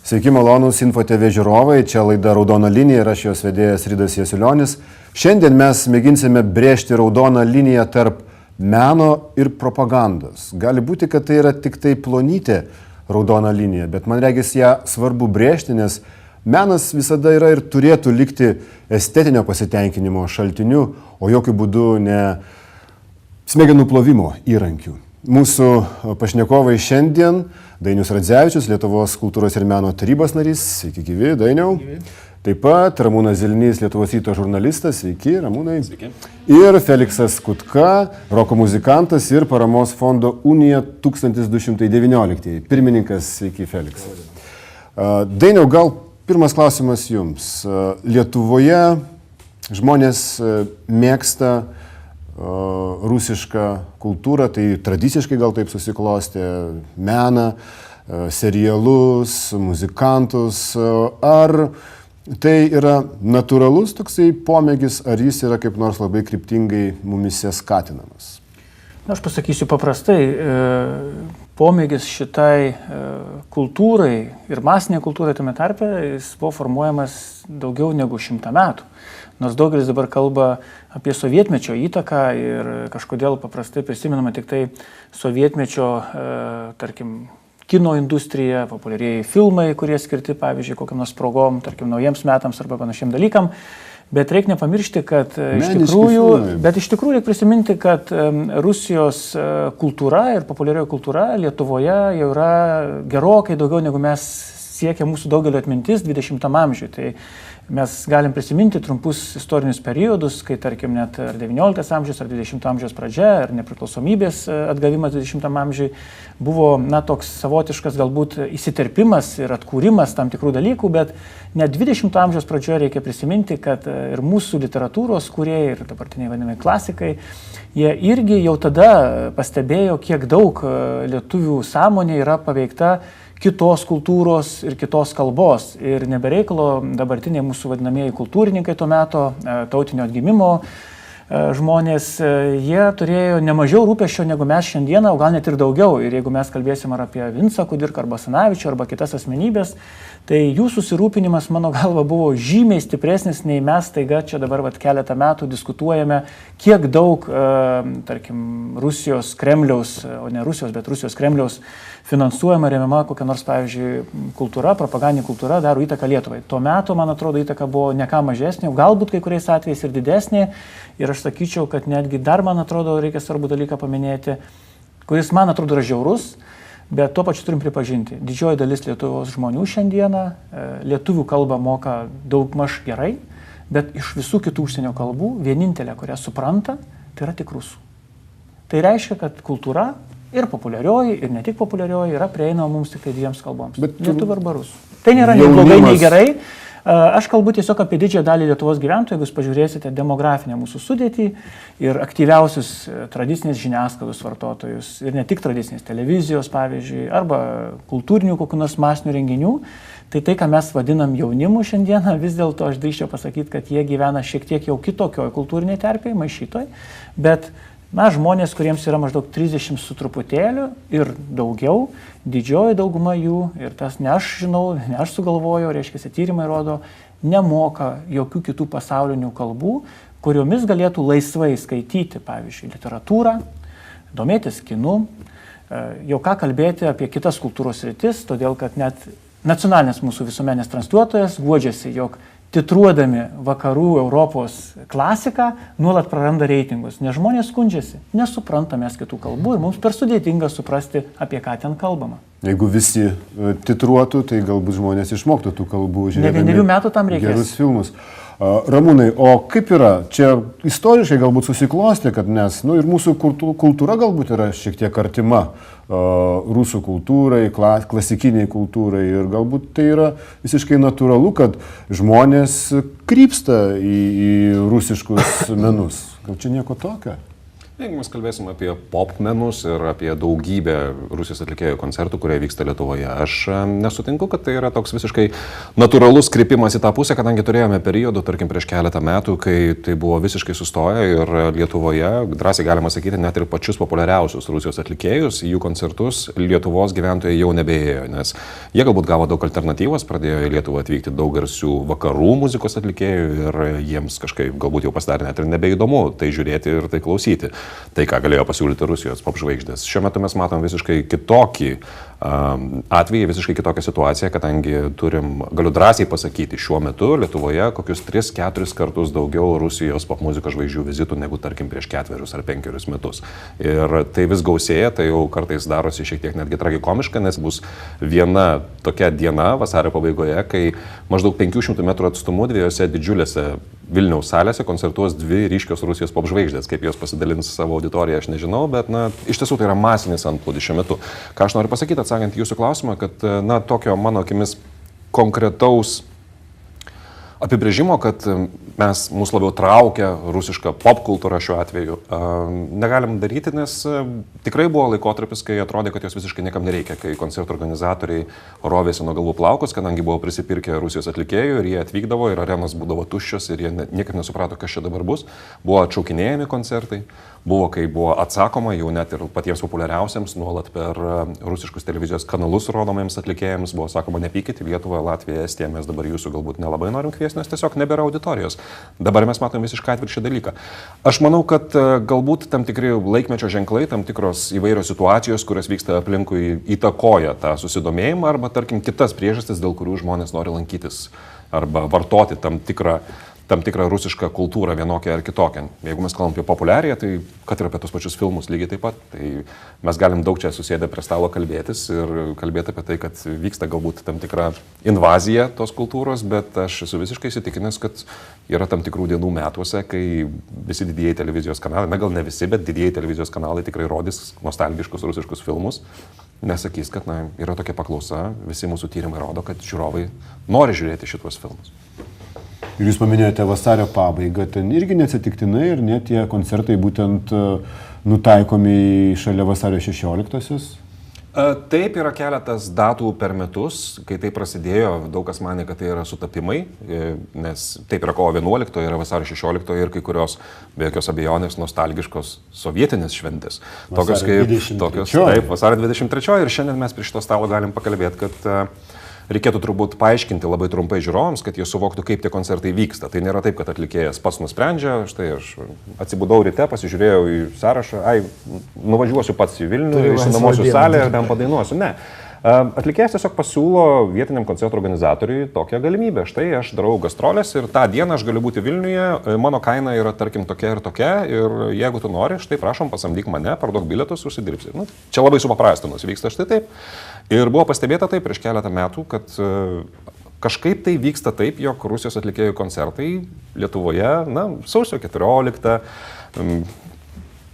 Sveiki malonūs Info TV žiūrovai, čia laida Raudona linija ir aš jos vedėjas Rydas Jasiulionis. Šiandien mes mėginsime brėžti raudoną liniją tarp meno ir propagandos. Gali būti, kad tai yra tik tai plonytė raudona linija, bet man regis ją svarbu brėžti, nes menas visada yra ir turėtų likti estetinio pasitenkinimo šaltiniu, o jokių būdų ne smegenų plovimo įrankių. Mūsų pašnekovai šiandien Dainius Radzevičius, Lietuvos kultūros ir meno tarybos narys. Sveiki gyvi, Dainiau. Taip pat Ramūnas Zilnys, Lietuvos ryto žurnalistas. Sveiki, Ramūnai. Sveiki. Ir Feliksas Kutka, roko muzikantas ir paramos fondo Unija 1219. Pirmininkas. Sveiki, Feliksas. Dainiau, gal pirmas klausimas jums. Lietuvoje žmonės mėgsta rusišką kultūrą, tai tradiciškai gal taip susiklostė, meną, serialus, muzikantus. Ar tai yra natūralus toksai pomėgis, ar jis yra kaip nors labai kryptingai mumise skatinamas? Aš pasakysiu paprastai, pomėgis šitai kultūrai ir masiniai kultūrai tame tarpe, jis buvo formuojamas daugiau negu 100 metų. Nors daugelis dabar kalba apie sovietmečio įtaką ir kažkodėl paprastai prisimenama tik tai sovietmečio, tarkim, kino industrija, populiarieji filmai, kurie skirti, pavyzdžiui, kokiam nors progom, tarkim, naujiems metams arba panašiem dalykam. Bet reikia nepamiršti, kad iš tikrųjų reikia prisiminti, kad Rusijos kultūra ir populiarioji kultūra Lietuvoje jau yra gerokai daugiau negu mes siekia mūsų daugelio atmintis 20 amžiuje. Tai mes galim prisiminti trumpus istorinius periodus, kai tarkim net ar 19 amžius, ar 20 amžiaus pradžia, ar nepriklausomybės atgavimas 20 amžiui buvo toks savotiškas galbūt įsiterpimas ir atkūrimas tam tikrų dalykų, bet net 20 amžiaus pradžioje reikia prisiminti, kad ir mūsų literatūros kūrėjai ir dabartiniai vadinami klasikai, jie irgi jau tada pastebėjo, kiek daug lietuvių sąmonė yra paveikta kitos kultūros ir kitos kalbos. Ir nebereikalo dabartiniai mūsų vadinamieji kultūrininkai tuo metu, tautinio atgimimo žmonės, jie turėjo nemažiau rūpesčio negu mes šiandieną, o gal net ir daugiau. Ir jeigu mes kalbėsim ar apie Vincą Kudirką, arba Basanavičių, arba kitas asmenybės, tai jų susirūpinimas, mano galva, buvo žymiai stipresnis, nei mes taiga čia dabar keletą metų diskutuojame, kiek daug, tarkim, Rusijos Kremliaus, o ne Rusijos, bet Rusijos Kremliaus finansuojama, remiama kokia nors, pavyzdžiui, kultūra, propagandinė kultūra daro įtaką Lietuvai. Tuo metu, man atrodo, įtaka buvo ne ką mažesnė, galbūt kai kuriais atvejais ir didesnė. Ir aš sakyčiau, kad netgi dar, man atrodo, reikia svarbų dalyką paminėti, kuris, man atrodo, yra žiaurus, bet tuo pačiu turim pripažinti. Didžioji dalis Lietuvos žmonių šiandieną lietuvių kalbą moka daugmaž gerai, bet iš visų kitų užsienio kalbų vienintelė, kurią supranta, tai yra tik rusų. Tai reiškia, kad kultūra ir populiarioji, ir ne tik populiarioji yra prieinama mums tik tai dviems kalboms. Lietuvių arba rusų. Tai nėra nei blogai, nei gerai. Aš kalbu tiesiog apie didžiąją dalį Lietuvos gyventojų, jeigu jūs pažiūrėsite demografinę mūsų sudėtį ir aktyviausius tradicinės žiniasklaidos vartotojus, ir ne tik tradicinės televizijos, pavyzdžiui, arba kultūrinių kokių nors masinių renginių, tai, ką mes vadinam jaunimu šiandieną, vis dėlto aš drįsčiau pasakyti, kad jie gyvena šiek tiek jau kitokioj kultūriniai terpėj, maišytoj, bet žmonės, kuriems yra maždaug 30 su truputėliu ir daugiau, didžioji dauguma jų, ir tas ne aš žinau, ne aš sugalvojau, reiškia, tyrimai rodo, nemoka jokių kitų pasaulinių kalbų, kuriomis galėtų laisvai skaityti, pavyzdžiui, literatūrą, domėtis kinu, jau ką kalbėti apie kitas kultūros sritis, todėl kad net nacionalinės mūsų visuomenės transliuotojas guodžiasi, jog titruodami vakarų Europos klasiką nuolat praranda reitingus, nes žmonės skundžiasi, nesupranta mes kitų kalbų ir mums per sudėtinga suprasti, apie ką ten kalbama. Jeigu visi titruotų, tai galbūt žmonės išmoktų tų kalbų, žiūrėdami ne 1 metų tam reikės. Gerus filmus. Ramūnai, o kaip yra? Čia istoriškai galbūt susiklostė, kad nes ir mūsų kultūra galbūt yra šiek tiek artima rusų kultūrai, klasikiniai kultūrai ir galbūt tai yra visiškai natūralu, kad žmonės krypsta į rusiškus menus. Gal čia nieko tokio? Jeigu mes kalbėsim apie popmenus ir apie daugybę Rusijos atlikėjų koncertų, kurie vyksta Lietuvoje, aš nesutinku, kad tai yra toks visiškai natūralus krypimas į tą pusę, kadangi turėjome periodų, tarkim, prieš keletą metų, kai tai buvo visiškai sustoję ir Lietuvoje, drąsiai galima sakyti, net ir pačius populiariausius Rusijos atlikėjus, jų koncertus Lietuvos gyventojai jau nebeėjo, nes jie galbūt gavo daug alternatyvos, pradėjo į Lietuvą atvykti daug garsių vakarų muzikos atlikėjų ir jiems kažkaip galbūt jau pasidarė net ir nebeįdomu tai žiūrėti ir tai klausyti. Tai, ką galėjo pasiūlyti Rusijos popžvaigždės. Šiuo metu mes matom visiškai kitokį atvejį, visiškai kitokią situaciją, kadangi turim, galiu drąsiai pasakyti, šiuo metu Lietuvoje kokius 3-4 kartus daugiau Rusijos popmuzikos žvaigždžių vizitų negu, tarkim, prieš 4 ar 5 metus. Ir tai vis gausėja, tai jau kartais darosi šiek tiek netgi tragikomiška, nes bus viena tokia diena vasario pabaigoje, kai maždaug 500 metrų atstumu dviejose didžiulėse Vilniaus salėse koncertuos 2 ryškios Rusijos popžvaigždės. Kaip jos pasidalins savo auditoriją, aš nežinau, bet iš tiesų tai yra masinis antplūdis šiuo metu. Ką aš noriu pasakyti, atsakant jūsų klausimą, kad tokio mano akimis konkretaus apibrėžimo, kad mus labiau traukia rusiška popkultūra šiuo atveju, negalim daryti, nes tikrai buvo laikotarpis, kai atrodė, kad jos visiškai niekam nereikia, kai koncertų organizatoriai rovėsi nuo galvų plaukus, kadangi buvo prisipirkę Rusijos atlikėjų ir jie atvykdavo ir arenos būdavo tuščios ir jie niekaip nesuprato, kas čia dabar bus. Buvo atšaukinėjami koncertai, buvo, kai buvo atsakoma jau net ir patiems populiariausiams, nuolat per rusiškus televizijos kanalus rodomiems atlikėjams, buvo sakoma, nepykit į Lietuvą, Latviją, Estiją, mes dabar jūsų galbūt nelabai norim kviesti, nes tiesiog nebėra auditorijos. Dabar mes matom visiškai atvirkščią dalyką. Aš manau, kad galbūt tam tikri laikmečio ženklai, tam tikros įvairios situacijos, kurios vyksta aplinkui, įtakoja tą susidomėjimą arba, tarkim, kitas priežastis, dėl kurių žmonės nori lankytis arba vartoti tam tikrą rusišką kultūrą vienokią ar kitokią. Jeigu mes kalbam apie populiariją, tai kad ir apie tos pačius filmus lygiai taip pat, tai mes galim daug čia susėdę prie stalo kalbėtis ir kalbėti apie tai, kad vyksta galbūt tam tikra invazija tos kultūros, bet aš esu visiškai įsitikinęs, kad yra tam tikrų dienų metuose, kai visi didieji televizijos kanalai, gal ne visi, bet didieji televizijos kanalai tikrai rodys nostalgiškus rusiškus filmus, nesakys, kad yra tokia paklausa, visi mūsų tyrimai rodo, kad žiūrovai nori žiūrėti šitos filmus. Ir jūs paminėjote vasario pabaigą, ten irgi neatsitiktinai ir net tie koncertai būtent nutaikomi šalia vasario 16-osios? Taip, yra keletas datų per metus, kai tai prasidėjo, daug kas manė, kad tai yra sutapimai, nes taip yra kovo 11, yra vasario 16 ir kai kurios, be jokios abejonės, nostalgiškos sovietinės šventės. Tokios kaip taip, vasario 23 ir šiandien mes prie šito stalo galim pakalbėti, kad reikėtų turbūt paaiškinti labai trumpai žiūrovams, kad jie suvoktų, kaip tie koncertai vyksta. Tai nėra taip, kad atlikėjas pats nusprendžia, štai aš atsibudau ryte, pasižiūrėjau į sąrašą, nuvažiuosiu pats į Vilnių, išsinuomosiu salę ir ten padainuosiu. Ne. Atlikėjas tiesiog pasiūlo vietiniam koncertų organizatoriui tokią galimybę. Štai aš darau gastrolės ir tą dieną aš galiu būti Vilniuje, mano kaina yra, tarkim, tokia ir jeigu tu nori, štai prašom, pasamdyk mane, parduok bilietus, užsidirbsi. Čia labai supaprastinus vyksta štai taip. Ir buvo pastebėta tai prieš keletą metų, kad kažkaip tai vyksta taip, jog Rusijos atlikėjų koncertai Lietuvoje, sausio 14,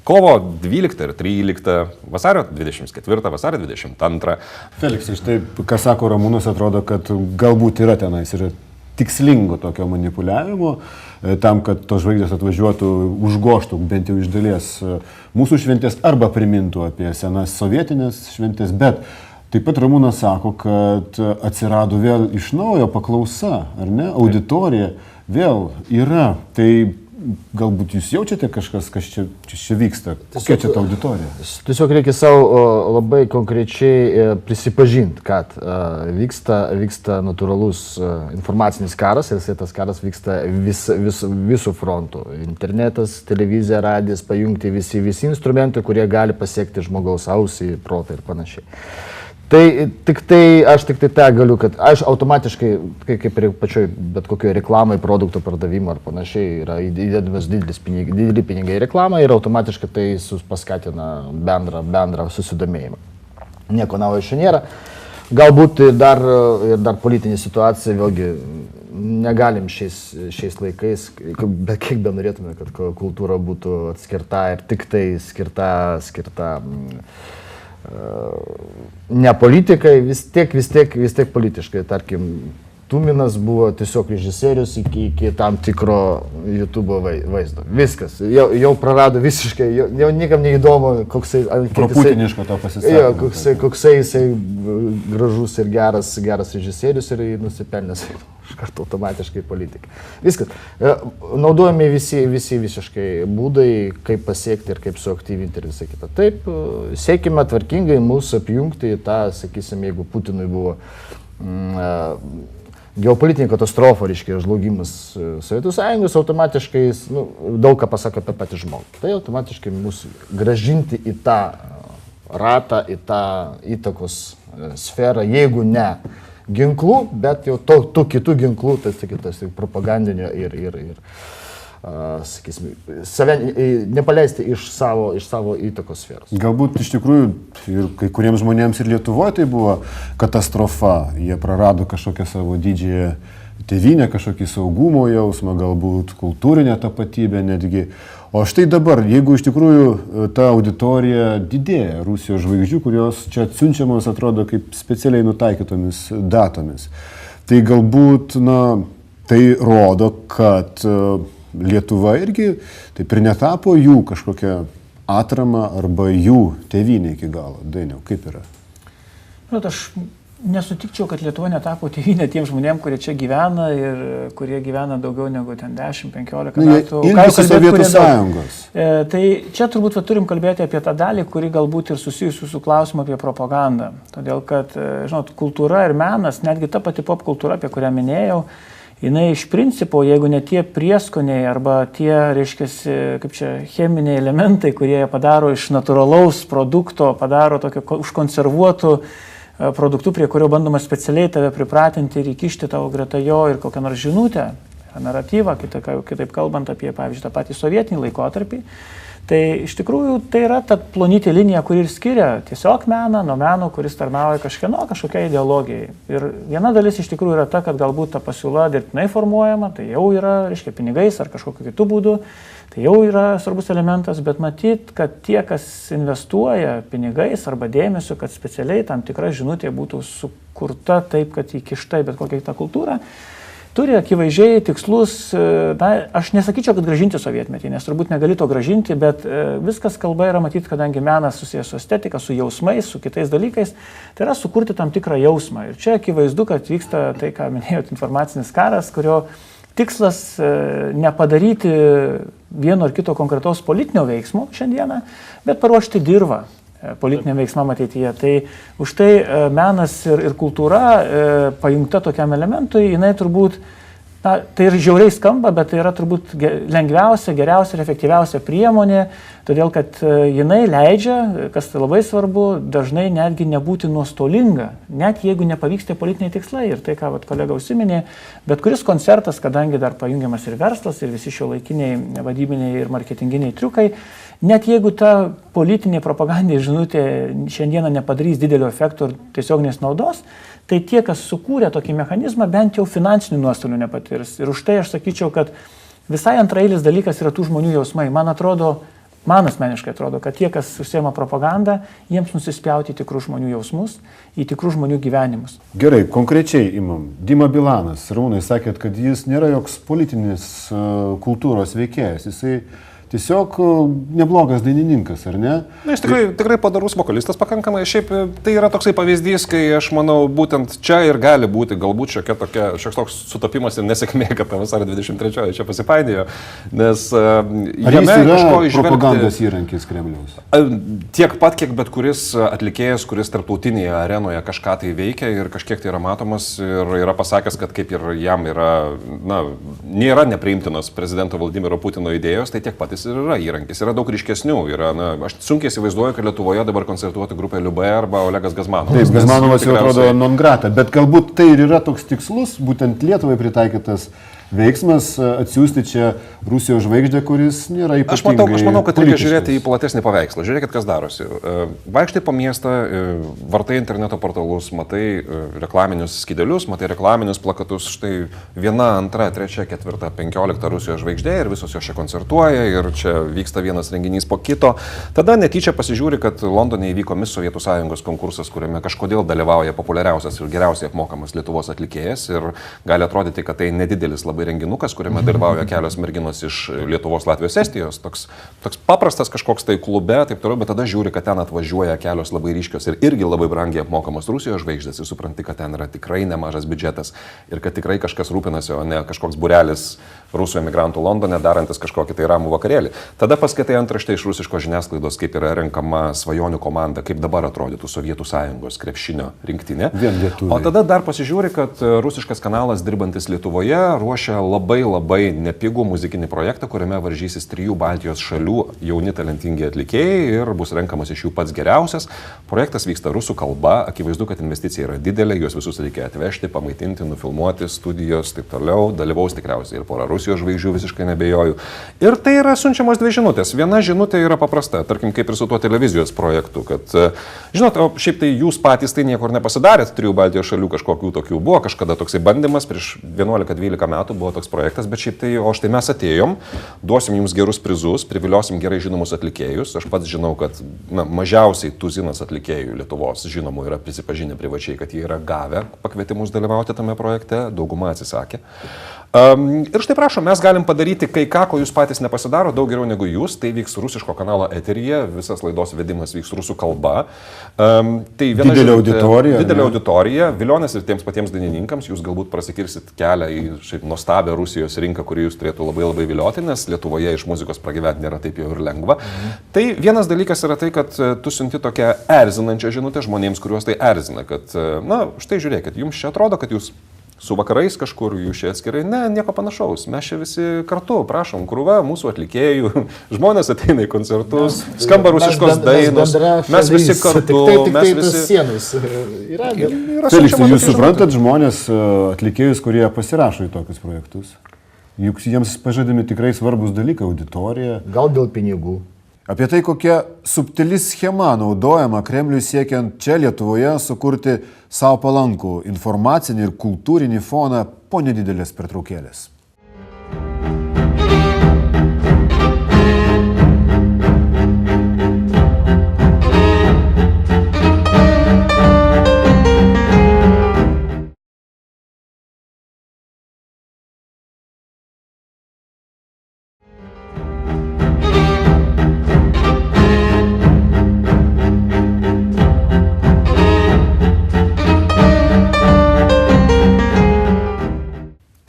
kovo 12 ir 13, vasario 24, vasario 22. Feliksai, štai, ką sako Ramūnas, atrodo, kad galbūt yra tenais ir tikslingo tokio manipuliavimo, tam, kad tos žvaigždės atvažiuotų, užgoštų bent jau iš dalies mūsų šventės arba primintų apie senas sovietinės šventės, bet taip pat Ramūnas sako, kad atsirado vėl iš naujo paklausa, ar ne, auditorija vėl yra, tai galbūt jūs jaučiate kažkas, kas čia vyksta, kokia čia ta auditorija? Tiesiog reikia savo labai konkrečiai prisipažinti, kad vyksta natūralus informacinis karas ir tas karas vyksta visų frontų. Internetas, televizija, radijas, pajungti visi instrumentai, kurie gali pasiekti žmogaus ausį, protą ir panašiai. Aš tik tai tą galiu, kad aš automatiškai, kaip ir pačioj bet kokioje reklamai, produkto pardavimo ar panašiai, yra įdedamas dideli pinigai reklamą ir automatiškai tai paskatina bendrą susidomėjimą. Nieko naujo čia nėra. Galbūt ir dar politinė situacija, vėlgi, negalim šiais laikais, bet kiek be norėtume, kad kultūra būtų atskirta ir tik tai skirta ne politikai, vis tiek politiškai, tarkim, Tuminas buvo tiesiog režisierius iki tam tikro YouTube vaizdo. Viskas. Jau prarado visiškai, jau niekam neįdomu, koksai... Proputiniško to pasisakymą. Koksai jisai gražus ir geras režisierius ir nusipelnęs iš karto automatiškai politikai. Viskas. Naudojami visi visiškai būdai, kaip pasiekti ir kaip suaktyvinti ir visą kitą. Taip, siekime tvarkingai mūsų apjungti į tą, sakysim, jeigu Putinui buvo geopolitinė katastrofa, reiškia, žlugimas Sovietų Sąjungos, automatiškai daug ką pasako apie patį žmogų. Tai automatiškai mūsų gražinti į tą ratą, į tą įtakos sferą, jeigu ne ginklų, bet jau tų kitų ginklų, tai sakytas, propagandinio ir sakysim, save nepaleisti iš savo įtakos sferos. Galbūt iš tikrųjų ir kai kuriems žmonėms ir Lietuvoje tai buvo katastrofa. Jie prarado kažkokią savo didžiąją tėvynę, kažkokį saugumo jausmą, galbūt kultūrinę tapatybę netgi. O štai dabar, jeigu iš tikrųjų ta auditorija didėja, Rusijos žvaigždžių, kurios čia atsiunčiamos atrodo kaip specialiai nutaikytomis datomis, tai galbūt, tai rodo, kad Lietuva irgi taip ir netapo jų kažkokią atramą arba jų tėvynę iki galo. Dainiau, kaip yra? Aš nesutikčiau, kad Lietuva netapo tėvynė tiem žmonėm, kurie čia gyvena ir kurie gyvena daugiau negu ten 10-15 metų. Ilgisi Sovietų Sąjungos. Tai čia turbūt turim kalbėti apie tą dalį, kuri galbūt ir susijusi su klausimu apie propagandą. Todėl, kad, žinot, kultūra ir menas, netgi ta pati pop kultūra, apie kurią minėjau, jinai iš principo, jeigu ne tie prieskoniai arba tie, reiškia, kaip čia, cheminiai elementai, kurie padaro iš natūralaus produkto, padaro tokio užkonservuotų produktų, prie kurio bandoma specialiai tave pripratinti ir įkišti tavo greta jo ir kokią nors žinutę, naratyvą, kitaip kalbant apie, pavyzdžiui, tą patį sovietinį laikotarpį. Tai iš tikrųjų tai yra ta plonytė linija, kuri ir skiria tiesiog meną nuo meno, kuris tarnauja kažkokiai ideologijai. Ir viena dalis iš tikrųjų yra ta, kad galbūt ta pasiūla dirbtinai formuojama, tai jau yra, reiškia, pinigais ar kažkokiu kitų būdų, tai jau yra svarbus elementas, bet matyt, kad tie, kas investuoja pinigais arba dėmesio, kad specialiai tam tikra žinutė būtų sukurta taip, kad įkišta į bet kokią tą kultūrą, turi akivaizdžiai tikslus, aš nesakyčiau, kad gražinti sovietmetį, nes turbūt negali to gražinti, bet viskas kalba yra matyti, kadangi menas susijęs su estetika, su jausmais, su kitais dalykais, tai yra sukurti tam tikrą jausmą. Ir čia akivaizdu, kad vyksta tai, ką minėjot, informacinis karas, kurio tikslas nepadaryti vieno ar kito konkretaus politinio veiksmo šiandieną, bet paruošti dirvą politiniam veiksmam ateityje. Tai už tai menas ir kultūra pajungta tokiam elementui, jinai turbūt, tai ir žiauriai skamba, bet tai yra turbūt lengviausia, geriausia ir efektyviausia priemonė, todėl kad jinai leidžia, kas tai labai svarbu, dažnai netgi nebūti nuostolinga, net jeigu nepavyksta politiniai tikslai. Ir tai, ką kolega užsiminė, bet kuris koncertas, kadangi dar pajungiamas ir verslas, ir visi šiuolaikiniai vadybiniai ir marketinginiai triukai, net jeigu ta politinė propagandinė žinutė šiandieną nepadarys didelio efekto ir tiesioginės naudos, tai tie, kas sukūrė tokį mechanizmą, bent jau finansinių nuostolių nepatirs. Ir už tai aš sakyčiau, kad visai antraeilis dalykas yra tų žmonių jausmai. Man asmeniškai atrodo, kad tie, kas užsiema propagandą, jiems nusispjauti į tikrų žmonių jausmus, į tikrų žmonių gyvenimus. Gerai, konkrečiai imam. Dima Bilanas, Ramūnai, sakėt, kad jis nėra joks politinis kultūros veikėjas. Jisai tiesiog neblogas dainininkas, ar ne? Na, jis tikrai padarus vokalistas pakankamai. Šiaip tai yra toksai pavyzdys, kai aš manau, būtent čia ir gali būti galbūt šioks toks sutapimas ir nesėkmė, kad ta vasario 23 čia pasipainėjo. Nes jame kažko išvelgti propagandos įrankis Kremliaus. Tiek pat, kiek bet kuris atlikėjas, kuris tarptautinėje arenoje kažką tai veikia ir kažkiek tai yra matomas ir yra pasakęs, kad kaip ir jam yra, nėra nepriimtinos prezidento Vladimiro Putino idėjos, tai tiek pat jis ir yra įrankis. Yra daug ryškesnių. Aš sunkiai įsivaizduoju, kad Lietuvoje dabar koncertuotų grupė Liubė arba Olegas Gazmanovas. Taip, Gazmanovas jau atrodo non grata, bet galbūt tai ir yra toks tikslus, būtent Lietuvai pritaikytas veiksmas atsiųsti čia Rusijos žvaigždę, kuris nėra ypatingai. Aš manau, kad reikia politiškas. žiūrėti į platesnį paveikslą. Žiūrėkit, kas darosi. Vaikštai po miestą, vartai interneto portalus, matai reklaminius skydelius, matai reklaminius plakatus. Štai 1, 2, 3, 4, 15 Rusijos žvaigždė ir visos jos čia koncertuoja ir čia vyksta vienas renginys po kito. Tada netyčia pasižiūri, kad Londone įvyko Miss Sovietų Sąjungos konkursas, kuriame kažkodėl dalyvauja populiariausias ir geriausiai apmokamas Lietuvos atlikėjas ir gali atrodyti, kad tai nedidelis labai renginukas, kuriame dalyvauja kelios merginos iš Lietuvos, Latvijos, Estijos, toks paprastas kažkoks tai klube, taip toliau, bet tada žiūri, kad ten atvažiuoja kelios labai ryškios ir irgi labai brangiai apmokamos Rusijos žvaigždės ir supranti, kad ten yra tikrai nemažas biudžetas ir kad tikrai kažkas rūpinasi, o ne kažkoks būrelis rusų emigrantų Londone darantis kažkokį tai ramų vakarėlį. Tada paskaitai antraštę iš rusiškos žiniasklaidos, kaip yra renkama svajonių komanda, kaip dabar atrodytų Sovietų Sąjungos krepšinio rinktinė. O tada dar pasižiūri, kad rusiškas kanalas dirbantis Lietuvoje ruošia labai nepigų muzikinį projektą, kuriame varžysis 3 Baltijos šalių jauni talentingi atlikėjai ir bus renkamas iš jų pats geriausias. Projektas vyksta rusų kalba, akivaizdu, kad investicija yra didelė, juos visus reikia atvežti, pamaitinti, nufilmuoti, studijos, taip toliau, dalyvaus tikriausiai ir pora Rusijos žvaigždžių, visiškai nebejoju. Ir tai yra siunčiamos 2 žinutės. Viena žinutė yra paprasta, tarkim, kaip ir su tuo televizijos projektu, kad, žinot, o šiaip tai jūs patys tai niekur nepasidarėt, 3 Baltijos šalių kažkokių tokių buvo, kažkada toksai bandymas, prieš 11-12 metų buvo toks projektas, bet šiaip tai, o štai mes atėjom, duosim jums gerus prizus, priviliosim gerai žinomus atlikėjus, aš pats žinau, kad mažiausiai tuzinas atlikėjų Lietuvos žinomų yra prisipažinę privačiai, kad jie yra gavę pakvietimus dalyvauti tame projekte, dauguma atsisakė. Ir štai prašom, mes galim padaryti kai ką, ko jūs patys nepasidaro, daug geriau negu jūs. Tai vyks rusiško kanalo eteryje, visas laidos vedimas vyks rusų kalba. Tai viena didelė auditorija. Didelė auditorija, vilionės ir tiems patiems dainininkams, jūs galbūt prasikirsit kelią į šiaip nuostabią Rusijos rinką, kuri jūs turėtų labai vilioti, nes Lietuvoje iš muzikos pragyventi nėra taip jau ir lengva. Tai vienas dalykas yra tai, kad tu siunti tokią erzinančią žinutę žmonėms, kuriuos tai erzina, kad, na, štai žiūrėkit, jums čia atrodo, kad jūs su vakarais kažkur jūs čia atskirai, ne, nieko panašaus, mes čia visi kartu, prašom, krūva mūsų atlikėjų, žmonės ateina į koncertus, skamba rusiškos dainos, mes visi kartu, mes visi sienos yra. Feliksai, jūs suprantat žmonės, atlikėjus, kurie pasirašo į tokius projektus? Juk jiems pažadami tikrai svarbus dalykai, auditorija. Gal dėl pinigų. Apie tai, kokia subtili schema naudojama Kremliui siekiant čia Lietuvoje sukurti savo palankų informacinį ir kultūrinį foną po nedidelės pertraukėlės.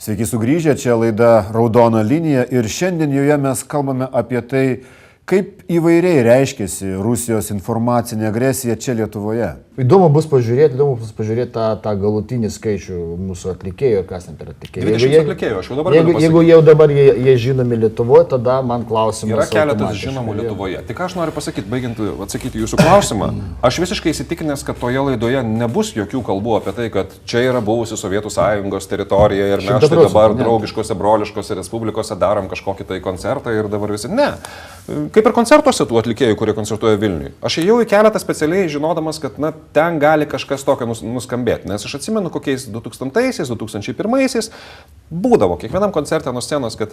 Sveiki sugrįžę, čia laida Raudona linija ir šiandien joje mes kalbame apie tai, kaip įvairiai reiškiasi Rusijos informacinė agresija čia Lietuvoje. Įdomu bus pažiūrėti tą galutinį skaičių mūsų atlikėjų, kas net yra atlikėjų. 20 atlikėjų, aš jau dabar galiu pasakyti. Jeigu jau dabar jie žinomi Lietuvoje, tada man klausimas. Yra keletas žinomų Lietuvoje. Tik aš noriu pasakyti, baigiant atsakyti jūsų klausimą, aš visiškai įsitikinęs, kad toje laidoje nebus jokių kalbų apie tai, kad čia yra buvusi Sovietų Sąjungos teritorija ir mes štai dabar draugiškose, broliškose respublikose darom kažkokį tai koncertą ir dabar visi. Ne. Kaip ir koncertuose tų atlikėjų, kurie koncertuoja Vilniui. Aš ėjau į keletą specialiai žinodamas, kad na, ten gali kažkas tokio nuskambėti. Nes aš atsimenu, kokiais 2000-aisiais, 2001-aisiais būdavo kiekvienam koncerte nuo scenos, kad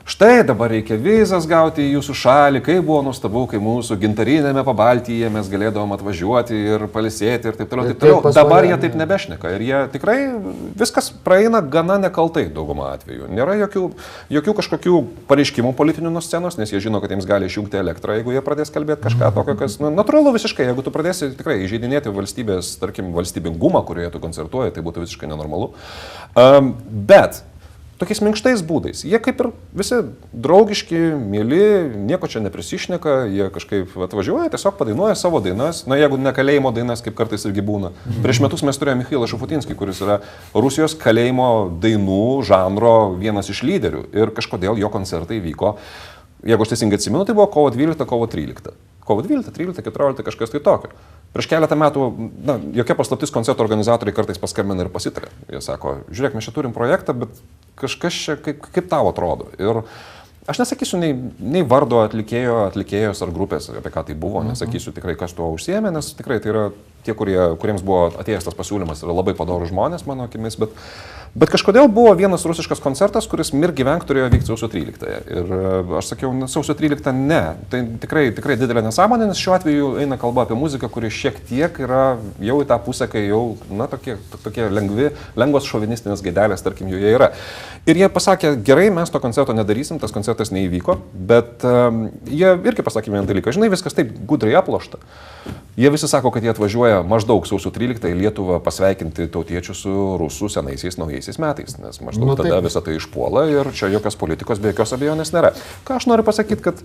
štai dabar reikia vizas gauti į jūsų šalį, kaip buvo nuostabu, kai mūsų gintarinėme Pabaltyje mes galėdavom atvažiuoti ir palisėti ir taip toliau. Taip toliau. Dabar jie taip nebešneka ir jie tikrai viskas praeina gana nekaltai daugumą atvejų. Nėra jokių kažkokių pareiškimų politinių nuo scenos, nes jie žino, kad jiems gali išjungti elektrą, jeigu jie pradės kalbėti kažką tokio, kas natūralu visiškai. Jeigu tu pradėsi tikrai įžeidinėti valstybės, tarkim, valstybingumą, kurioje tu koncertuoji, tai būtų visiškai nenormalu. Bet tokiais minkštais būdais. Jie kaip ir visi draugiški, myli, nieko čia neprisišneka, jie kažkaip atvažiuoja, tiesiog padainuoja savo dainas. Na, jeigu ne kalėjimo dainas, kaip kartais irgi būna. Prieš metus mes turėjome Michailą Šafutinskį, kuris yra Rusijos kalėjimo dainų žanro vienas iš lyderių. Ir kažkodėl jo koncertai vyko, jeigu aš teisingai atsimenu, tai buvo kovo 12, kovo 13. Kovo 12, 13, 14, kažkas tai tokio. Prieš keletą metų, jokia paslaptis, koncerto organizatoriai kartais paskambina ir pasitarė. Jie sako, žiūrėk, mes čia turim projektą, bet kažkas čia kaip tau atrodo. Ir aš nesakysiu nei vardo atlikėjos ar grupės, apie ką tai buvo, nesakysiu tikrai, kas tuo užsiėmė, nes tikrai tai yra tie, kuriems buvo atėjęs tas pasiūlymas, yra labai padorūs žmonės, mano akimis, bet kažkodėl buvo vienas rusiškas koncertas, kuris mir gyvenk turėjo vykti sausio 13. Ir aš sakiau, sausio 13 ne. Tai tikrai didelė nesąmonė, nes šiuo atveju eina kalba apie muziką, kuri šiek tiek yra jau į tą pusę, kai jau, tokie lengvos šovinistinės gaidelės, tarkim, joje yra. Ir jie pasakė, gerai, mes to koncerto nedarysim, tas koncertas neįvyko, bet jie irgi pasakė vieną dalyką, žinai, viskas taip gudriai aplošta. Jie visi sako, kad jie atvažiuoja maždaug sausio 13 į Lietuvą pasveikinti tautiečių su rusų senaisiais naujaisiais metais, nes maždaug tada visą tai išpuola ir čia jokios politikos be jokios abejonės nėra. Ką aš noriu pasakyti, kad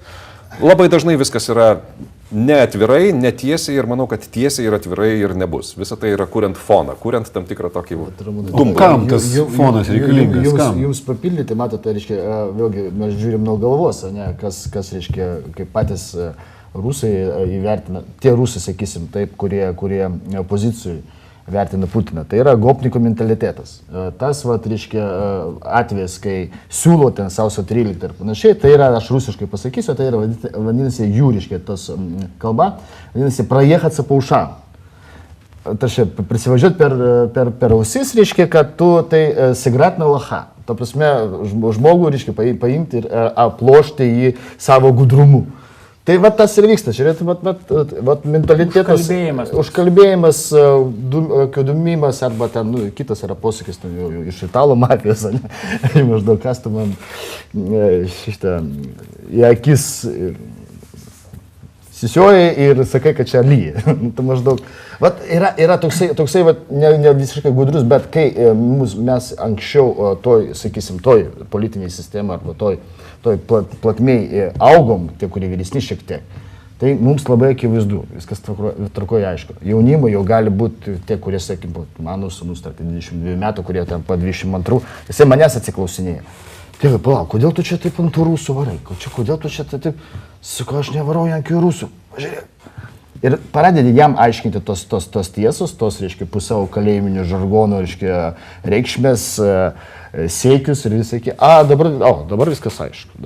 labai dažnai viskas yra neatvirai, netiesiai ir manau, kad tiesiai ir atvirai ir nebus. Visą tai yra kuriant foną, kuriant tam tikrą tokį dumblą. Kam tas fonas reikalingas? Jums papildyti, matote, reiškia, vėlgi mes žiūrim nuo galvos, ne, kas reiškia, kaip patys rusai įvertina, tie rusai, sakysim, taip, kurie opozicijai vertina Putiną. Tai yra gopnikų mentalitetas. Tas, reiškia, atvejs, kai siūlo ten sausio 13 ir panašiai, tai yra, aš rusiškai pasakysiu, tai yra vadinasi jūriškai tos kalba, vadinasi prajechatsą po ušam. Tai čia prisivažiuoti per ausis, reiškia, kad tu tai sigrat na lacha. Ta prasme, žmogų, reiškia, paimti ir aplošti jį savo gudrumu. Tai tas ir vyksta, žiūrėt, mentalitetas, užkalbėjimas, dumimas arba ten, kitas yra posakis iš italų mafijos, maždaug kas tu man šitą į akis sisioji ir sakai, kad čia lyja. Tai maždaug, yra toksai ne visiškai gudrus, bet kai mes anksčiau sakysim, toj politiniai sistemai arba toj platmei augom, tie, kurie vyresni šiek tiek, tai mums labai akivaizdu, viskas tvarkoja aišku. Jaunimo jau gali būti tie, kurie, sakykim, mano sūnus, 22 metų, kurie ten po 22, jisai manęs atsiklausinėja. Tėvai, palauk, kodėl tu čia taip ant tų rusų varai? Kodėl tu čia taip, sakau, aš nevarau ant tų rusų, pažiūrėk. Ir pradedi jam aiškinti tos tiesos, tos, reiškia, pusiau kalėjiminių žargonų, reiškia, reikšmės, siekius ir visai iki. Dabar viskas aišku.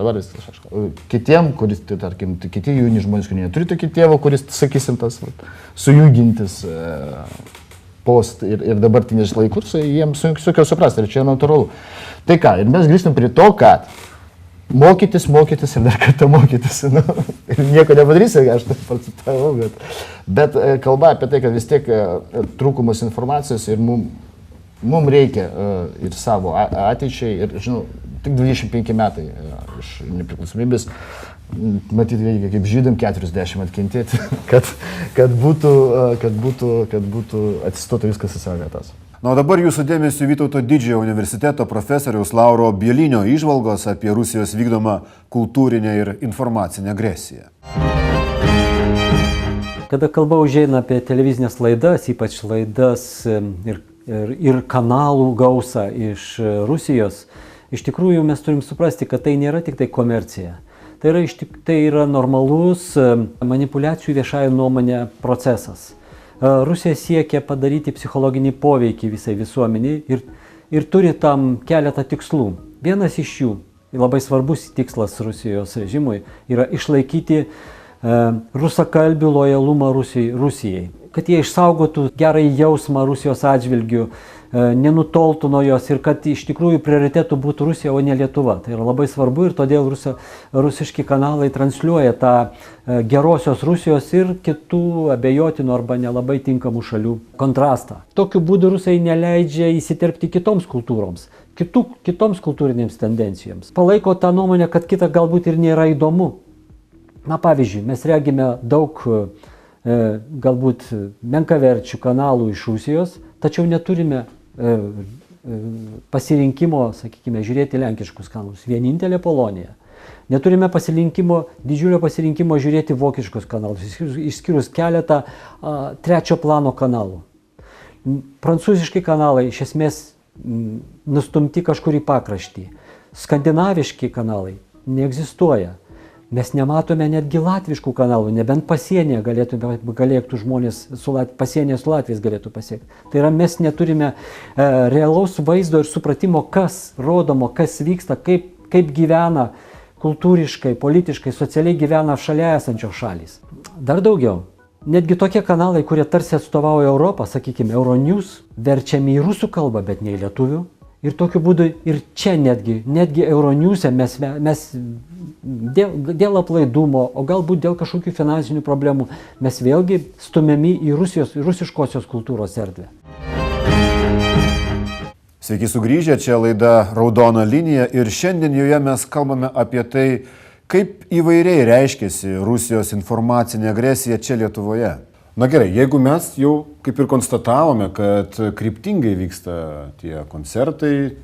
Kitiem, kuris, tai, tarkim, kiti jauni žmonės, kurie neturi tokį tėvą, kuris, sakysim, tas sujungintis post ir dabartiniais laikus, jiems sunkiau suprasti ir čia natūralu. Tai ką, ir mes grįžtam prie to, kad mokytis ir dar kartą mokytis. Ir nieko nepadarysi, aš tai pacitavau, bet kalba apie tai, kad vis tiek trūkumas informacijos ir mums reikia ir savo ateičiai, ir, žinau, tik 25 metai iš nepriklausomybės, matyti reikia kaip žydam 40 atkentėti, kad būtų atsistotų viskas į savo vietas. Na, o dabar jūsų dėmesio Vytauto Didžiojo universiteto profesoriaus Lauro Bielinio įžvalgos apie Rusijos vykdomą kultūrinę ir informacinę agresiją. Kada kalba užeina apie televizinės laidas, ypač laidas ir kanalų gausą iš Rusijos, iš tikrųjų mes turim suprasti, kad tai nėra tik tai komercija. Tai yra normalus manipuliacijų viešąją nuomonę procesas. Rusija siekia padaryti psichologinį poveikį visai visuomeniai ir turi tam keletą tikslų. Vienas iš jų, labai svarbus tikslas Rusijos režimui, yra išlaikyti rusakalbių lojalumą Rusijai. Kad jie išsaugotų gerąjį jausmą Rusijos atžvilgių, nenutoltų nuo jos ir kad iš tikrųjų prioritetų būtų Rusija, o ne Lietuva. Tai yra labai svarbu ir todėl rusiški kanalai transliuoja tą gerosios Rusijos ir kitų abejotinų arba nelabai tinkamų šalių kontrastą. Tokiu būdu rusai neleidžia įsiterpti kitoms kultūroms, kitoms kultūrinėms tendencijoms. Palaiko tą nuomonę, kad kita galbūt ir nėra įdomu. Na, pavyzdžiui, mes regime daug galbūt menkaverčių kanalų iš Rusijos, tačiau neturime pasirinkimo, sakykime, žiūrėti lenkiškus kanalus. Vienintelė Polonija. Neturime didžiulio pasirinkimo žiūrėti vokiškus kanalus, išskyrus keletą trečio plano kanalų. Prancūziški kanalai iš esmės nustumti kažkur į pakraštį. Skandinaviški kanalai neegzistuoja. Mes nematome netgi latviškų kanalų, nebent pasienyje galėtų žmonės pasienyje su Latvijais galėtų pasiekti. Tai yra, mes neturime realaus vaizdo ir supratimo, kas rodoma, kas vyksta, kaip gyvena kultūriškai, politiškai, socialiai gyvena šalia esančios šalys. Dar daugiau. Netgi tokie kanalai, kurie tarsi atstovauja Europą, sakykime, Euronews, verčiami į rusų kalbą, bet ne į lietuvių. Ir tokiu būdu ir čia netgi Euronews'e mes dėl aplaidumo, o galbūt dėl kažkokių finansinių problemų, mes vėlgi stumiami į rusiškosios kultūros erdvę. Sveiki sugrįžę, čia laida Raudona linija ir šiandien joje mes kalbame apie tai, kaip įvairiai reiškiasi Rusijos informacinė agresija čia Lietuvoje. Na gerai, jeigu mes jau kaip ir konstatavome, kad kryptingai vyksta tie koncertai,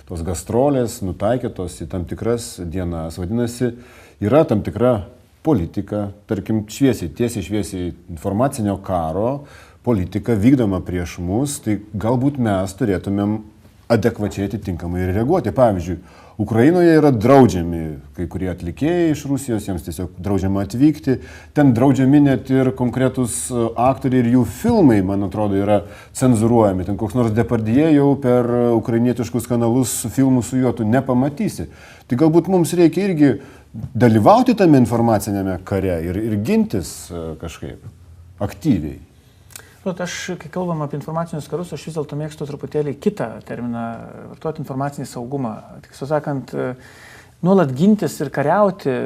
tos gastrolės nutaikytos į tam tikras dienas, vadinasi, yra tam tikra politika, tarkim, tiesiai šviesiai informacinio karo politika vykdoma prieš mus, tai galbūt mes turėtumėm adekvačiai atitinkamai ir reaguoti. Pavyzdžiui, Ukrainoje yra draudžiami kai kurie atlikėjai iš Rusijos, jiems tiesiog draudžiama atvykti. Ten draudžiami net ir konkretus aktoriai ir jų filmai, man atrodo, yra cenzuruojami. Ten koks nors Depardieu jau per ukrainietiškus kanalus filmų su juo tu nepamatysi. Tai galbūt mums reikia irgi dalyvauti tame informacinėme kare ir gintis kažkaip aktyviai. Aš, kai kalbam apie informacinius karus, aš vis dėlto mėgstu truputėlį kitą terminą vartoti, informacinį saugumą. Tiksliau sakant, nuolat gintis ir kariauti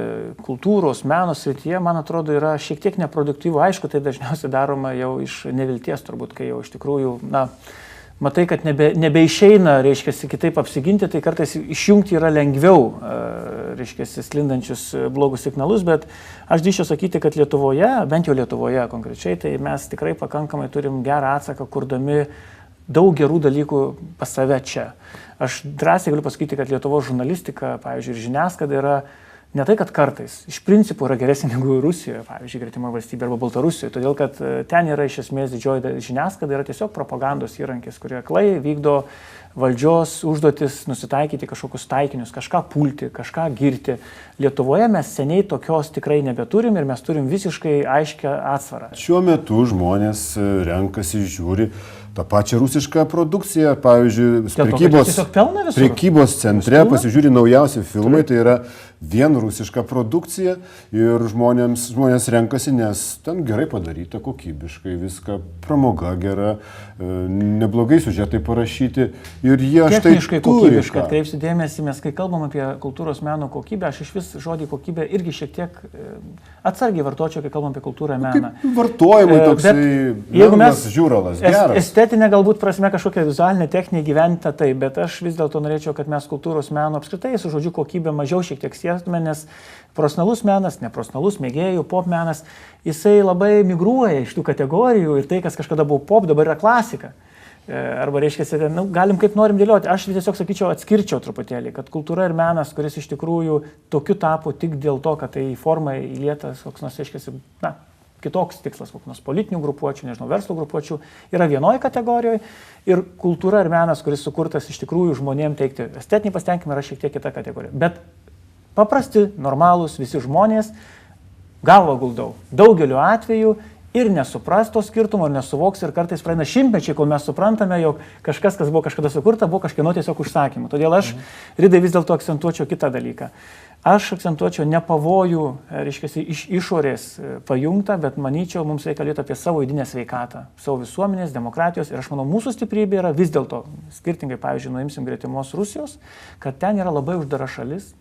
kultūros, meno srityje, man atrodo, yra šiek tiek neproduktyvu. Aišku, tai dažniausiai daroma jau iš nevilties, turbūt, kai jau iš tikrųjų, matai, kad nebeišeina, reiškia, kitaip apsiginti, tai kartais išjungti yra lengviau, reiškia, sklindančius blogus signalus, bet aš drįsčiau sakyti, kad Lietuvoje, bent jau Lietuvoje konkrečiai, tai mes tikrai pakankamai turim gerą atsaką, kurdami daug gerų dalykų pas save čia. Aš drąsiai galiu pasakyti, kad Lietuvos žurnalistika, pavyzdžiui, ir žiniasklaida yra ne tai, kad kartais, iš principų yra geresnė negu Rusijoje, pavyzdžiui, gretima valstybė arba Baltarusijoje, todėl kad ten yra iš esmės didžioji žiniasklaida, yra tiesiog propagandos įrankis, kurie aklai vykdo valdžios užduotis nusitaikyti kažkokius taikinius, kažką pulti, kažką girti. Lietuvoje mes seniai tokios tikrai nebeturim ir mes turim visiškai aiškę atsvarą. Šiuo metu žmonės renkasi, žiūri tą pačią rusišką produkciją, pavyzdžiui, prekybos centre pasižiūri naujausi filmai, tai yra vien rusiška produkcija ir žmonės renkasi, nes ten gerai padaryta, kokybiškai, viską, pramoga gera, neblogai siužetai parašyti ir jie štai techniškai kokybiškai. Atkreipsiu dėmesį, mes kai kalbam apie kultūros meno kokybę, aš iš vis žodį kokybę irgi šiek tiek atsargiai vartočiau, kai kalbam apie kultūrą ir meną. Vartojimai toksai lengvas žiūralas, geras. Estetinė galbūt prasme kažkokia vizualinė techninė gyventa tai, bet aš vis dėlto norėčiau, kad mes kultūros meno apskritai su žodžiu kokybė mažiau šiek tiek siestume, nes profesionalus menas, neprofesionalus mėgėjų, pop menas, jisai labai migruoja iš tų kategorijų ir tai, kas kažkada buvo pop, dabar yra klasika. Arba reiškia, galim kaip norim dėlioti. Aš tiesiog sakyčiau, atskirčiau truputėlį, kad kultūra ir menas, kuris iš tikrųjų tokiu tapo tik dėl to, kad tai forma įlietas, koks nors, reiškia, kitoks tikslas, koks nors politinių grupuočių, nežinau, verslo grupuočių, yra vienoje kategorijoje ir kultūra ir menas, kuris sukurtas iš tikrųjų žmonėms teikti estetinį pasitenkinimą, yra šiek tiek kita kategorija. Bet paprasti, normalūs visi žmonės galva guldau. Daugeliu atveju ir nesupras to skirtumo, ir nesuvoks, ir kartais praeina šimtmečiai, kol mes suprantame, jog kažkas, kas buvo kažkada sukurta, buvo kažkieno tiesiog užsakymų. Todėl aš, Ridai, vis dėlto akcentuočiau kitą dalyką. Aš akcentuočiau ne pavojų, reiškia, iš išorės pajungtą, bet manyčiau, mums reikia kalbėti apie savo vidinę sveikatą, savo visuomenės, demokratijos. Ir aš manau, mūsų stiprybė yra vis dėlto, skirtingai, pavyzdžiui, nuimsim gretimos Rusijos, kad ten yra labai uždara šalis,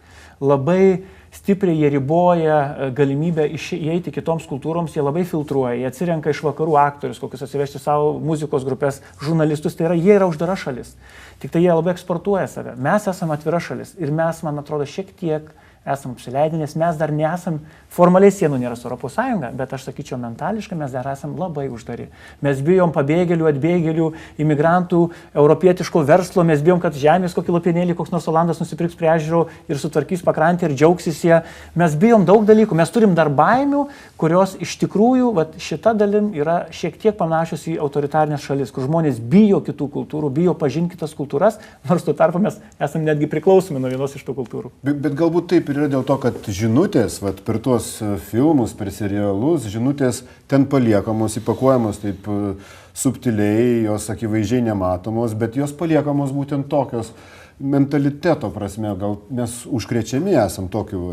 labai stipriai jie riboja galimybę įeiti kitoms kultūroms, jie labai filtruoja, jie atsirenka iš vakarų aktorius, kokius atsivežti savo muzikos grupės, žurnalistus, tai yra, jie yra uždara šalis. Tik tai jie labai eksportuoja save. Mes esame atvira šalis ir mes, man atrodo, šiek tiek esam apsileidę, nes mes dar nesam, formaliai sienų nėra su Europos Sąjunga, bet aš sakyčiau, mentališkai mes dar esam labai uždari. Mes bijom pabėgėlių, atbėgėlių, imigrantų, europietiško verslo, mes bijom, kad žemės kokį lopinėlį koks nors Olandas nusipirks prie ežero ir sutvarkys pakrantę ir džiaugsis jie. Mes bijom daug dalykų, mes turim dar baimių, kurios iš tikrųjų, šita dalim yra šiek tiek panašios į autoritarinės šalis, kur žmonės bijo kitų kultūrų, bijo pažinti kitas kultūras, nors tuo tarpu mes esam netgi priklausomi nuo vienos iš tų kultūrų. Bet galbūt taip ir yra dėl to, kad žinutės, vat, per tuos filmus, per serialus, žinutės ten paliekamos, įpakuojamos taip subtiliai, jos akivaizdžiai nematomos, bet jos paliekamos būtent tokios mentaliteto prasme, gal mes užkrečiami esam tokiu,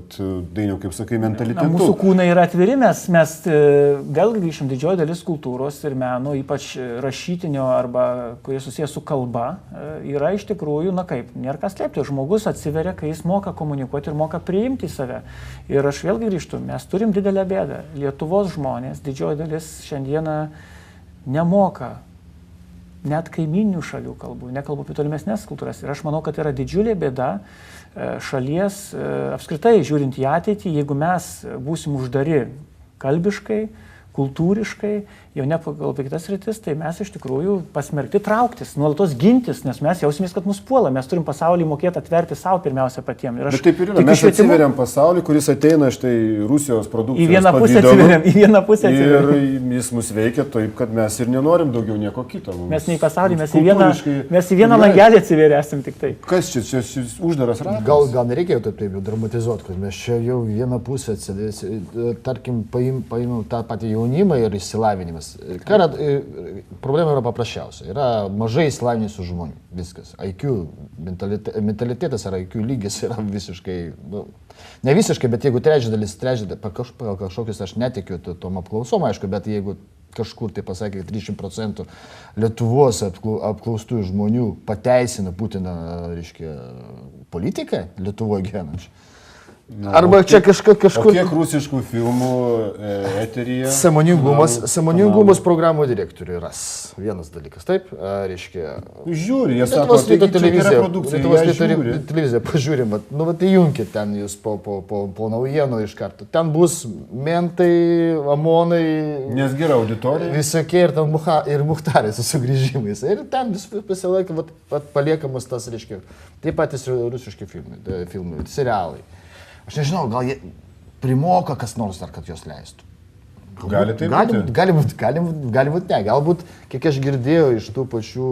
Dainiau, kaip sakai, mentalitetu. Mūsų kūnai yra atviri, mes vėlgi grįžtam, didžioji dalis kultūros ir meno, ypač rašytinio arba kurie susijęs su kalba, yra iš tikrųjų, nėra ką slėpti, žmogus atsiveria, kai jis moka komunikuoti ir moka priimti save. Ir aš vėlgi grįžtu, mes turim didelę bėdą. Lietuvos žmonės, didžioji dalis šiandieną nemoka net kaiminių šalių kalbų, nekalbu apie tolimesnės kultūras. Ir aš manau, kad yra didžiulė bėda šalies, apskritai žiūrint į ateitį, jeigu mes būsim uždari kalbiškai, kultūriškai, jau ne pagal kitas rytis, tai mes iš tikrųjų pasmerkti trauktis, nuolatos gintis, nes mes jausimės, kad mus puola, mes turim pasaulį mokėti atverti savo pirmiausia patiems. Bet taip ir yra, mes atsiveriam pasaulį, kuris ateina štai Rusijos produkcijos į vieną pusę atsiveriam, į vieną pusę atsiveriam. Ir jis mus veikia taip, kad mes ir nenorim daugiau nieko kito. Mes ne į pasaulį, mes į vieną langelį atsiverę esam tik tai. Kas čia uždaras ratas? Gal nereikėjo taip dramatizuoti, kad mes čia jau vieną pusę atsiveriam, tarkim, paimam tą patį jaunimą ir išsilavinimas. Problema yra paprasčiausia. Yra mažai išsilavinusių žmonių. Viskas. IQ, mentalitetas ar IQ lygis yra visiškai, ne visiškai, bet jeigu trečdalis, pagal kažkokius aš netikiu tom apklausom, aišku, bet jeigu kažkur tai pasakė, 30% Lietuvos apklaustų žmonių pateisina Putiną, reiškia, politiką Lietuvoje gyvenančią. Arba čia kažkur... O kiek rusiškų filmų eteryje? Sąmoningumas programų direktoriui ras. Vienas dalykas, taip, reiškia... Žiūri, jie sako, tai čia yra produkcija, jie žiūri. Televizija, pažiūrim, įjunkit ten jūs po naujienų iš karto. Ten bus mentai, amonai... Nes gera auditorija. Visokie ir Muhtarai su sugrįžimais. Ir ten visą laiką paliekamas tas, reiškia, taip patys rusiški filmai, serialai. Aš nežinau, gal jie primoka kas nors dar, kad jos leistų. Gali tai būti? Gali būt ne. Galbūt, kiek aš girdėjau iš tų pačių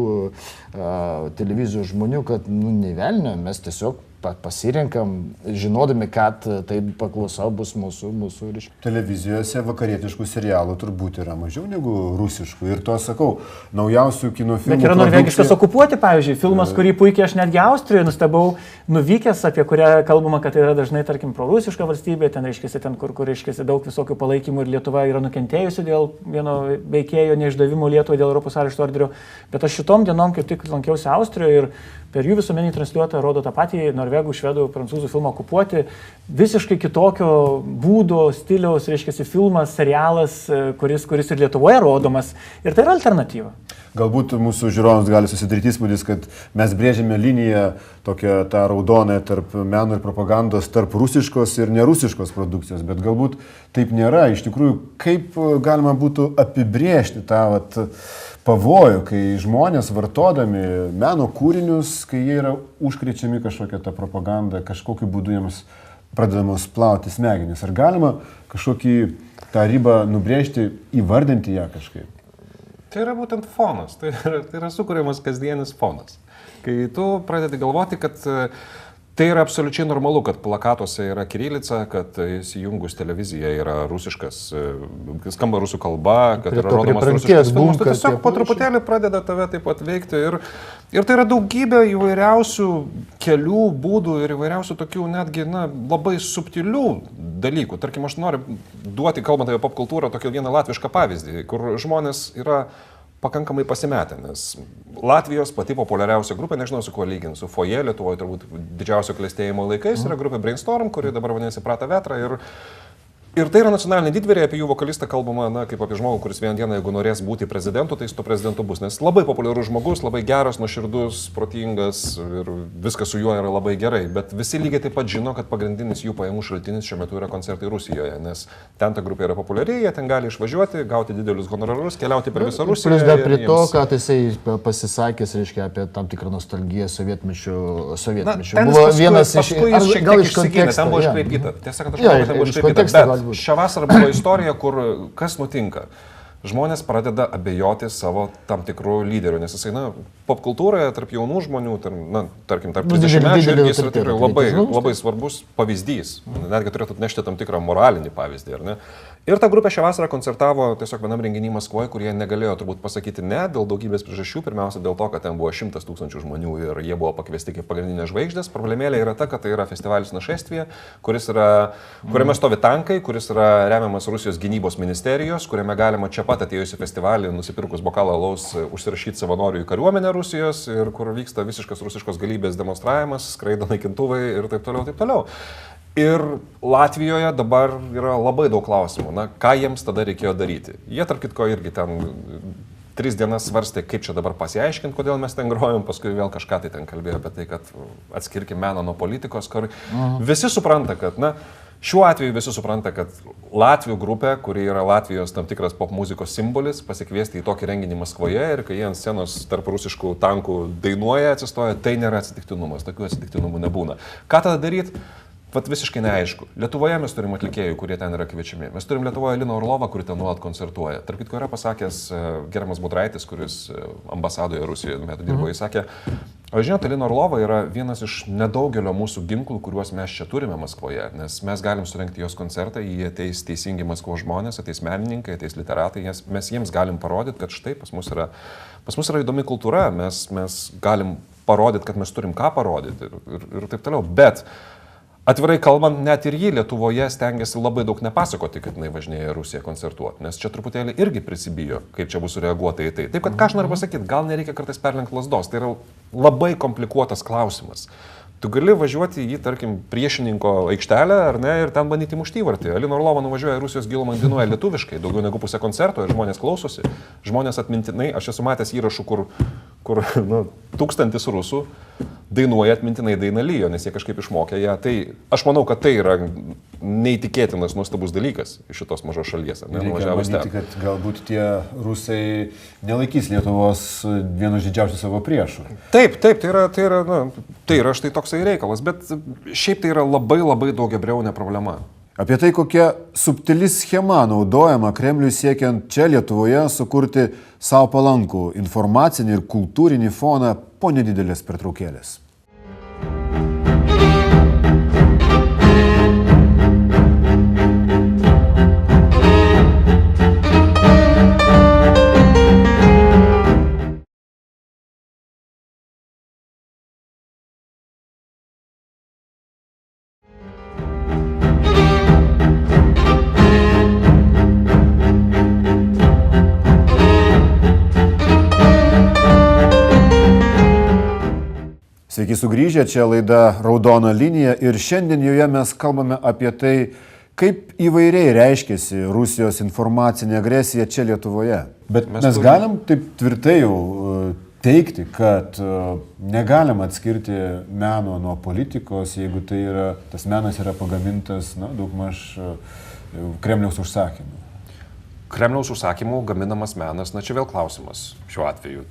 televizijos žmonių, kad, nei velnio, mes tiesiog pasirinkam, žinodami, kad tai paklausa bus mūsų ryškių. Televizijose vakarietiškų serialų turbūt yra mažiau negu rusiškų. Ir to sakau, naujausių kino filmų. Bet yra norvegiškas okupuoti, pavyzdžiui, filmas, kurį puikiai aš netgi Austrijoje nustebau, nuvykęs, apie kurią kalbama, kad yra dažnai, tarkim, prorusiška valstybė, ten reiškiasi, kur reiškiasi daug visokių palaikymų ir Lietuva yra nukentėjusi dėl vieno veikėjo neišdavimo Lietuvai dėl Europos arešto orderio. Bet aš šitom dienom kaip tik lankiausi Austrijoje ir per jų visuomenį transliuotą rodo tą patį norvegų, švedų, prancūzų filmą Okupuoti. Visiškai kitokio būdo, stiliaus, reiškia, filmas, serialas, kuris ir Lietuvoje rodomas. Ir tai yra alternatyva. Galbūt mūsų žiūrovams gali susidaryti įspūdis, kad mes brėžiame liniją tokią tą raudoną tarp meno ir propagandos, tarp rusiškos ir nerusiškos produkcijos. Bet galbūt taip nėra. Iš tikrųjų, kaip galima būtų apibrėžti tą pavojų, kai žmonės vartodami meno kūrinius, kai jie yra užkrečiami kažkokią tą propagandą, kažkokiu būdu jiems pradedamos plauti smegenis. Ar galima kažkokį tą ribą nubrėžti, įvardinti ją kažkaip? Tai yra būtent fonas, tai yra sukūriamas kasdienis fonas. Kai tu pradedi galvoti, kad tai yra absoliučiai normalu, kad plakatuose yra kirilica, kad įsijungus televiziją yra rusiškas, skamba rusų kalba, kad yra rodomas rusiškas filmas, tai tiesiog po truputėlį pradeda tave taip pat veikti. Ir tai yra daugybė įvairiausių kelių, būdų ir įvairiausių tokių netgi labai subtilių dalykų. Tarkim, aš noriu duoti, kalbant apie popkultūrą, tokį vieną latvišką pavyzdį, kur žmonės yra pakankamai pasimetę, nes Latvijos pati populiariausia grupė, nežinau su kuo lyginti, su Foje, Lietuvoje turbūt didžiausio klestėjimo laikais, yra grupė Brainstorm, kuri dabar vadinasi Prata Vetra ir tai yra nacionaliniai didvyriai, apie jų vokalistą kalbama, kaip apie žmogų, kuris vieną dieną, jeigu norės būti prezidentu, tai jis to prezidentu bus, nes labai populiarus žmogus, labai geras, nuoširdus, protingas ir viskas su juo yra labai gerai, bet visi lygiai taip pat žino, kad pagrindinis jų pajamų šaltinis šiuo metu yra koncertai Rusijoje, nes ten ta grupė yra populiari, jie ten gali išvažiuoti, gauti didelius honorarus, keliauti per visą Rusiją. Plius dar prie to, kad jisai pasisakęs, reiškia, apie tam tikrą nostalgiją sovietmečių. Buvo vienas iš... Gal iš konteksto. Ten buvo iškreipyta. Tiesą sakant, aš manau, kad ten buvo iškreipyta. Bet šią vasarą buvo istorija, kur kas nutinka. žmonės pradeda abejoti savo tam tikrų lyderių, nes jisai, popkultūroje tarp jaunų žmonių, tarkim, tarp 30-mečių irgi jis yra tikrai labai svarbus pavyzdys. Netgi turėtų nešti tam tikrą moralinį pavyzdį, ar ne? Ir ta grupė šią vasarą koncertavo tiesiog vienam renginį Maskvoje, kurie negalėjo turbūt pasakyti ne dėl daugybės priežasčių. Pirmiausia, dėl to, kad ten buvo 100 000 žmonių ir jie buvo pakviesti kaip pagrindinės žvaigždės. Problemėlė yra ta, kad tai yra festivalis Našestvėje, kuriame stovi tankai, kuris yra remiamas Rusijos gynybos ministerijos, kuriame galima čia pat atėjus į festivalį, nusipirkus bokalą alaus, užsirašyti savanorių į kariuomenę Rusijos ir kur vyksta visiškas rusiškos galybės demonstravimas, skraido naikintuvai ir taip toliau, taip toliau. Ir Latvijoje dabar yra labai daug klausimų. Ką jiems tada reikėjo daryti? Jie, tarp kitko, irgi ten 3 dienas svarstė, kaip čia dabar pasiaiškinti, kodėl mes ten grojom, paskui vėl kažką tai ten kalbėjo apie tai, kad atskirkim meną nuo politikos, kur visi supranta, kad, šiuo atveju visi supranta, kad Latvių grupė, kuri yra Latvijos tam tikras popmuzikos simbolis, pasikviesti į tokį renginį Maskvoje ir kai jie ant scenos tarp rusiškų tankų dainuoja, atsistoja, tai nėra atsitiktinumas, tokių atsitiktinumų nebūna. Ką tada daryti? Vat visiškai neaišku. Lietuvoje mes turim atlikėjų, kurie ten yra kviečiami. Mes turim Lietuvoje Liną Orlovą, kuri ten nuolat koncertuoja. Tarp kitko yra pasakęs Gerimas Budraitis, kuris ambasadoje Rusijoje metų dirbo, jis sakė, o žinote, Lina Orlova yra vienas iš nedaugelio mūsų ginklų, kuriuos mes čia turime Maskvoje, nes mes galim surengti jos koncertą, jie ateis teisingi Maskvos žmonės, ateis menininkai, ateis literatai, mes jiems galim parodyti, kad štai pas mus yra įdomi kultūra, mes galim parodyti, kad mes turim ką parodyti ir taip toliau. Bet atvirai kalbant, net ir jį Lietuvoje stengiasi labai daug nepasakoti, kad jinai važinėja Rusiją koncertuoti, nes čia truputėlį irgi prisibijo, kaip čia bus sureaguota į tai. Taip, kad ką aš noriu pasakyti, gal nereikia kartais perlenkti lasdos, tai yra labai komplikuotas klausimas. Tu gali važiuoti į, tarkim, priešininko aikštelę, ar ne, ir ten bandyti mušti įvartį. Lina Orlova nuvažiuoja į Rusijos gilumą, dainuoja lietuviškai, daugiau negu pusę koncerto ir žmonės klausosi. Žmonės atmintinai, aš esu matęs įrašų, kur 1000 rusų dainuoja atmintinai dainą Lijo, nes jie kažkaip išmokė ją. Tai aš manau, kad tai yra neįtikėtinas nuostabus dalykas iš šitos mažos šalies. Reikia manyti, kad galbūt tie rusai nelaikys Lietuvos vienu iš didžiausių savo priešų. Taip, tai yra štai toksai reikalas, bet šiaip tai yra labai daugiabriaunė problema. Apie tai, kokia subtili schema naudojama Kremliui siekiant čia Lietuvoje sukurti savo palankų informacinį ir kultūrinį foną po nedidelės pertraukėlės. Sveiki sugrįžę, čia laida Raudona linija ir šiandien joje mes kalbame apie tai, kaip įvairiai reiškiasi Rusijos informacinė agresija čia Lietuvoje. Bet mes galim taip tvirtai jau teigti, kad negalim atskirti meno nuo politikos, jeigu tas menas yra pagamintas daugmaž Kremliaus užsakymu. Kremliaus užsakymų gaminamas menas, čia vėl klausimas šiuo atveju.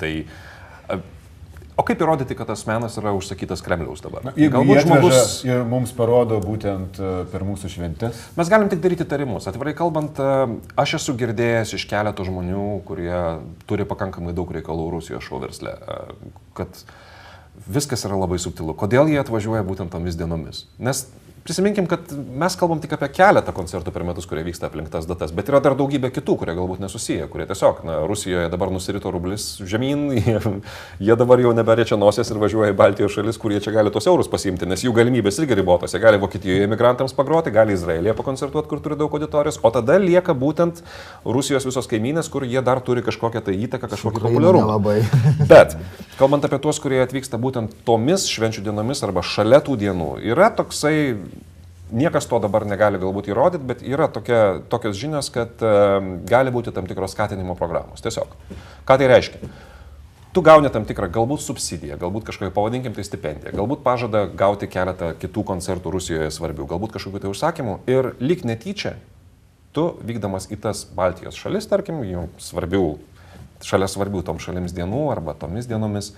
O kaip įrodyti, kad tas menas yra užsakytas Kremliaus dabar? Galbūt žmogus ir mums parodo būtent per mūsų šventes? Mes galim tik daryti tarimus. Atvirai kalbant, aš esu girdėjęs iš keletų žmonių, kurie turi pakankamai daug reikalų Rusijos šou versle, kad viskas yra labai subtilu. Kodėl jie atvažiuoja būtent tomis dienomis? Nes prisiminkim, kad mes kalbam tik apie keletą koncertų per metus, kurie vyksta aplink tas datas, bet yra dar daugybė kitų, kurie galbūt nesusiję, kurie tiesiog, Rusijoje dabar nusirito rublis žemyn, jie dabar jau neberiečia nosies ir važiuoja į Baltijos šalis, kurie čia gali tos eurus pasiimti, nes jų galimybės irgi ribotos. Jie gali Vokietijoje imigrantams pagroti, gali Izraelyje pakoncertuoti, kur turi daug auditorijos, o tada lieka būtent Rusijos visos kaimynės, kur jie dar turi kažkokią tai įtaką, kažkokį populiarumą. Bet, kalbant apie tuos, kurie atvyksta būtent tomis švenčių dienomis arba šalia tų dienų, yra toksai. Niekas to dabar negali galbūt įrodyti, bet yra tokios žinios, kad gali būti tam tikros skatinimo programos. Tiesiog. Ką tai reiškia? Tu gauni tam tikrą galbūt subsidiją, galbūt kažkokią, pavadinkim tai stipendiją, galbūt pažada gauti keletą kitų koncertų Rusijoje svarbių, galbūt kažkokių tai užsakymų ir lyg netyčia, tu vykdamas į tas Baltijos šalis, tarkim, šalia svarbių tom šalims dienų arba tomis dienomis,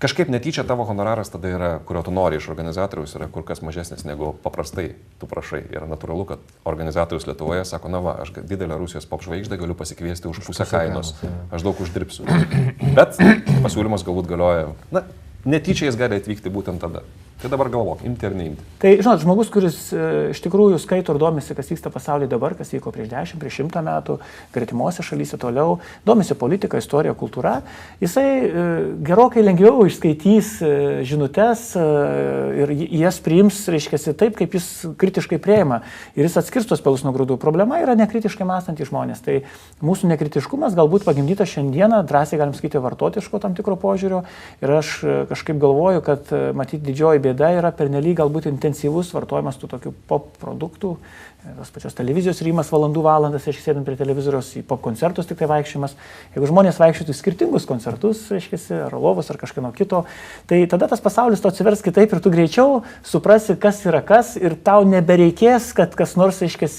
kažkaip netyčia tavo honoraras tada yra, kurio tu nori iš organizatoriaus, yra kur kas mažesnis negu paprastai tu prašai. Ir natūralu, kad organizatorius Lietuvoje sako, na va, aš didelę Rusijos pop žvaigždę galiu pasikviesti už pusę kainos, aš daug uždirbsiu. Bet pasiūlymas galbūt galioja, na, netyčia jis gali atvykti būtent tada. Tai dabar galvok, imti ar neimti. Tai, žinot, žmogus, kuris iš tikrųjų skaito ir domisi, kas vyksta pasaulyje dabar, kas vyko prieš 10, prieš 100 metų, gretimuose šalyse toliau, domisi politika, istorija, kultūra, jisai gerokai lengviau išskaitys žinutes ir jas priims, reiškia, taip, kaip jis kritiškai prieima. Ir jis atskirstos pelus nuo grūdų. Problema yra nekritiškai mąstantys žmonės. Tai mūsų nekritiškumas galbūt pagimdytas šiandieną, drąsiai galim sakyti, vartotiško tam tikro požiūrio. Ir aš kažkaip galvoju, kad matyti didžioji bėda yra pernelyg galbūt intensyvus vartojimas tų tokių pop produktų, tos pačios televizijos rymas valandas, reiškia, sėdint prie televizoriaus, į pop koncertus tik tai vaikščiojimas. Jeigu žmonės vaikščiotų į skirtingus koncertus, reiškia, ar lovos, ar kažkieno kito, tai tada tas pasaulis tau atsivers kitaip ir tu greičiau suprasi, kas yra kas ir tau nebereikės, kad kas nors, reiškia,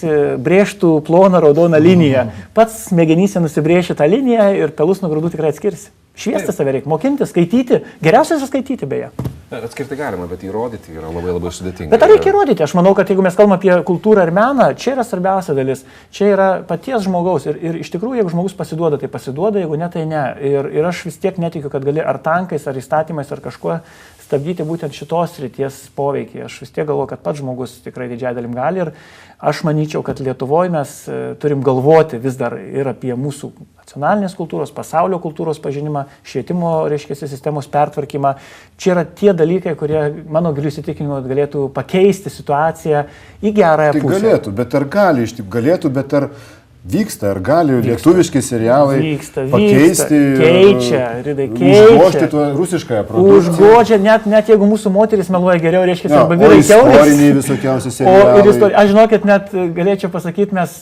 brėžtų ploną raudoną liniją. Pats smegenyse nusibrėši tą liniją ir pelus nuo grūdų tikrai atskirsi. Šviesti save reikia, mokinti, skaityti. Geriausia skaityti, beje. Atskirti galima, bet įrodyti yra labai labai sudėtinga. Bet ar reikia įrodyti? Aš manau, kad jeigu mes kalbame apie kultūrą ir meną, čia yra svarbiausia dalis. Čia yra paties žmogaus. Ir iš tikrųjų, jeigu žmogus pasiduoda, tai pasiduoda, jeigu ne, tai ne. Ir aš vis tiek netikiu, kad gali ar tankais, ar įstatymais, ar kažkuo stabdyti būtent šitos srities poveikį. Aš vis tiek galvoju, kad pats žmogus tikrai didžiai dalim gali. Ir aš manyčiau, kad Lietuvoje mes turim galvoti vis dar ir apie mūsų nacionalinės kultūros, pasaulio kultūros pažinimą, švietimo, reiškia, sistemos pertvarkymą. Čia yra tie dalykai, kurie, mano giliu įsitikinimu, galėtų pakeisti situaciją į gerąją pusę. Tai galėtų, bet ar gali iš tikrųjų, galėtų, bet ar vyksta, ar gali lietuviški serialai pakeisti, keičia, užgožti tuo rusiškąją produkciją. Užgožia, net jeigu mūsų moteris meluoja geriau, reiškia, arba vyrai kiaurės. Istoriniai visokiausi serialai. Aš žinokit, net galėčiau pasakyti, mes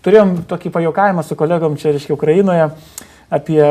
turėjom tokį pajuokavimą su kolegom čia, reiškia, Ukrainoje apie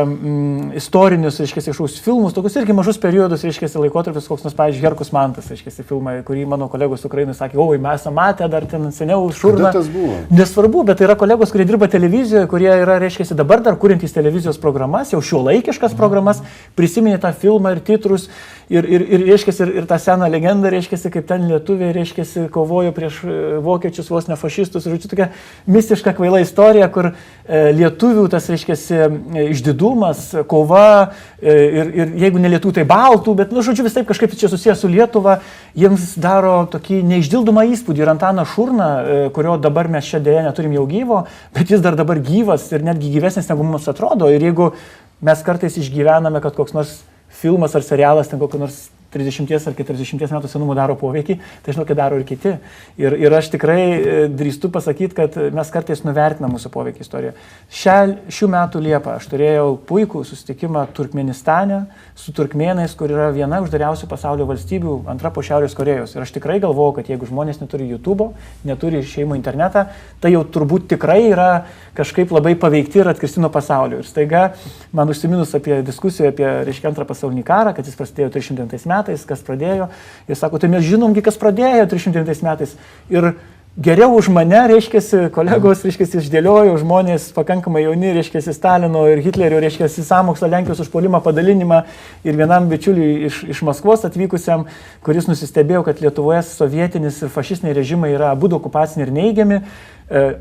istorinius, reiškia, kažkokius filmus, tokius irgi mažus periodus, reiškia, laikotarpis, koks nors, pavyzdžiui, Herkus Mantas, reiškia, filmą, kurį mano kolegos Ukrainai sakė, oi, mes matę dar ten seniau Šurną. Kada tas buvo? Nesvarbu, bet tai yra kolegos, kurie dirba televizijoje, kurie yra, reiškia, dabar dar kuriantys televizijos programas, jau šiuolaikiškas programas, prisiminė tą filmą ir titrus. Ir reiškia, ir tą seną legendą, reiškia, kaip ten lietuviai, reiškia, kovojo prieš vokiečius, vos ne fašistus. Ir tokia mistiška kvaila istorija, kur lietuvių tas, reiškia, išdidumas, kova ir jeigu ne lietuvių, tai baltų, bet, žodžiu, vis taip kažkaip čia susijęs su Lietuva, jiems daro tokį neišdildomą įspūdį. Ir Antaną Šurną, kurio dabar mes čia dėja neturim jau gyvo, bet jis dar dabar gyvas ir netgi gyvesnis negu mums atrodo. Ir jeigu mes kartais išgyvename, kad koks nors filmas ar serialas ten kokio nors 30 ar 40 metų senumo daro poveikį, tai žinau, kad daro ir kiti. Ir aš tikrai drįstu pasakyti, kad mes kartais nuvertinam mūsų poveikį istoriją. Šių metų Liepą aš turėjau puikų susitikimą Turkmenistane su turkmėnais, kur yra viena uždariausių pasaulio valstybių, antra po Šiaurės Korėjos. Ir aš tikrai galvoju, kad jeigu žmonės neturi YouTube'o, neturi šeimų internetą, tai jau turbūt tikrai yra kažkaip labai paveikti ir atkirsti nuo pasaulio. Ir staiga man užsiminus apie diskusiją apie, reiškia, antrą pasaulinį karą, kad jis prasidėjo 300 metais, kas pradėjo. Jis sako, tai mes žinomgi, kas pradėjo 300 metais. Ir geriau už mane, reiškia, kolegos, reiškia, išdėliojo žmonės pakankamai jauni, reiškia, Stalino ir Hitlerio, reiškia, sąmokslą Lenkijos užpuolimą, padalinimą ir vienam bičiuliui iš Maskvos atvykusiam, kuris nusistebėjo, kad Lietuvoje sovietinis ir fašistiniai režimai yra abu okupaciniai ir neigiami.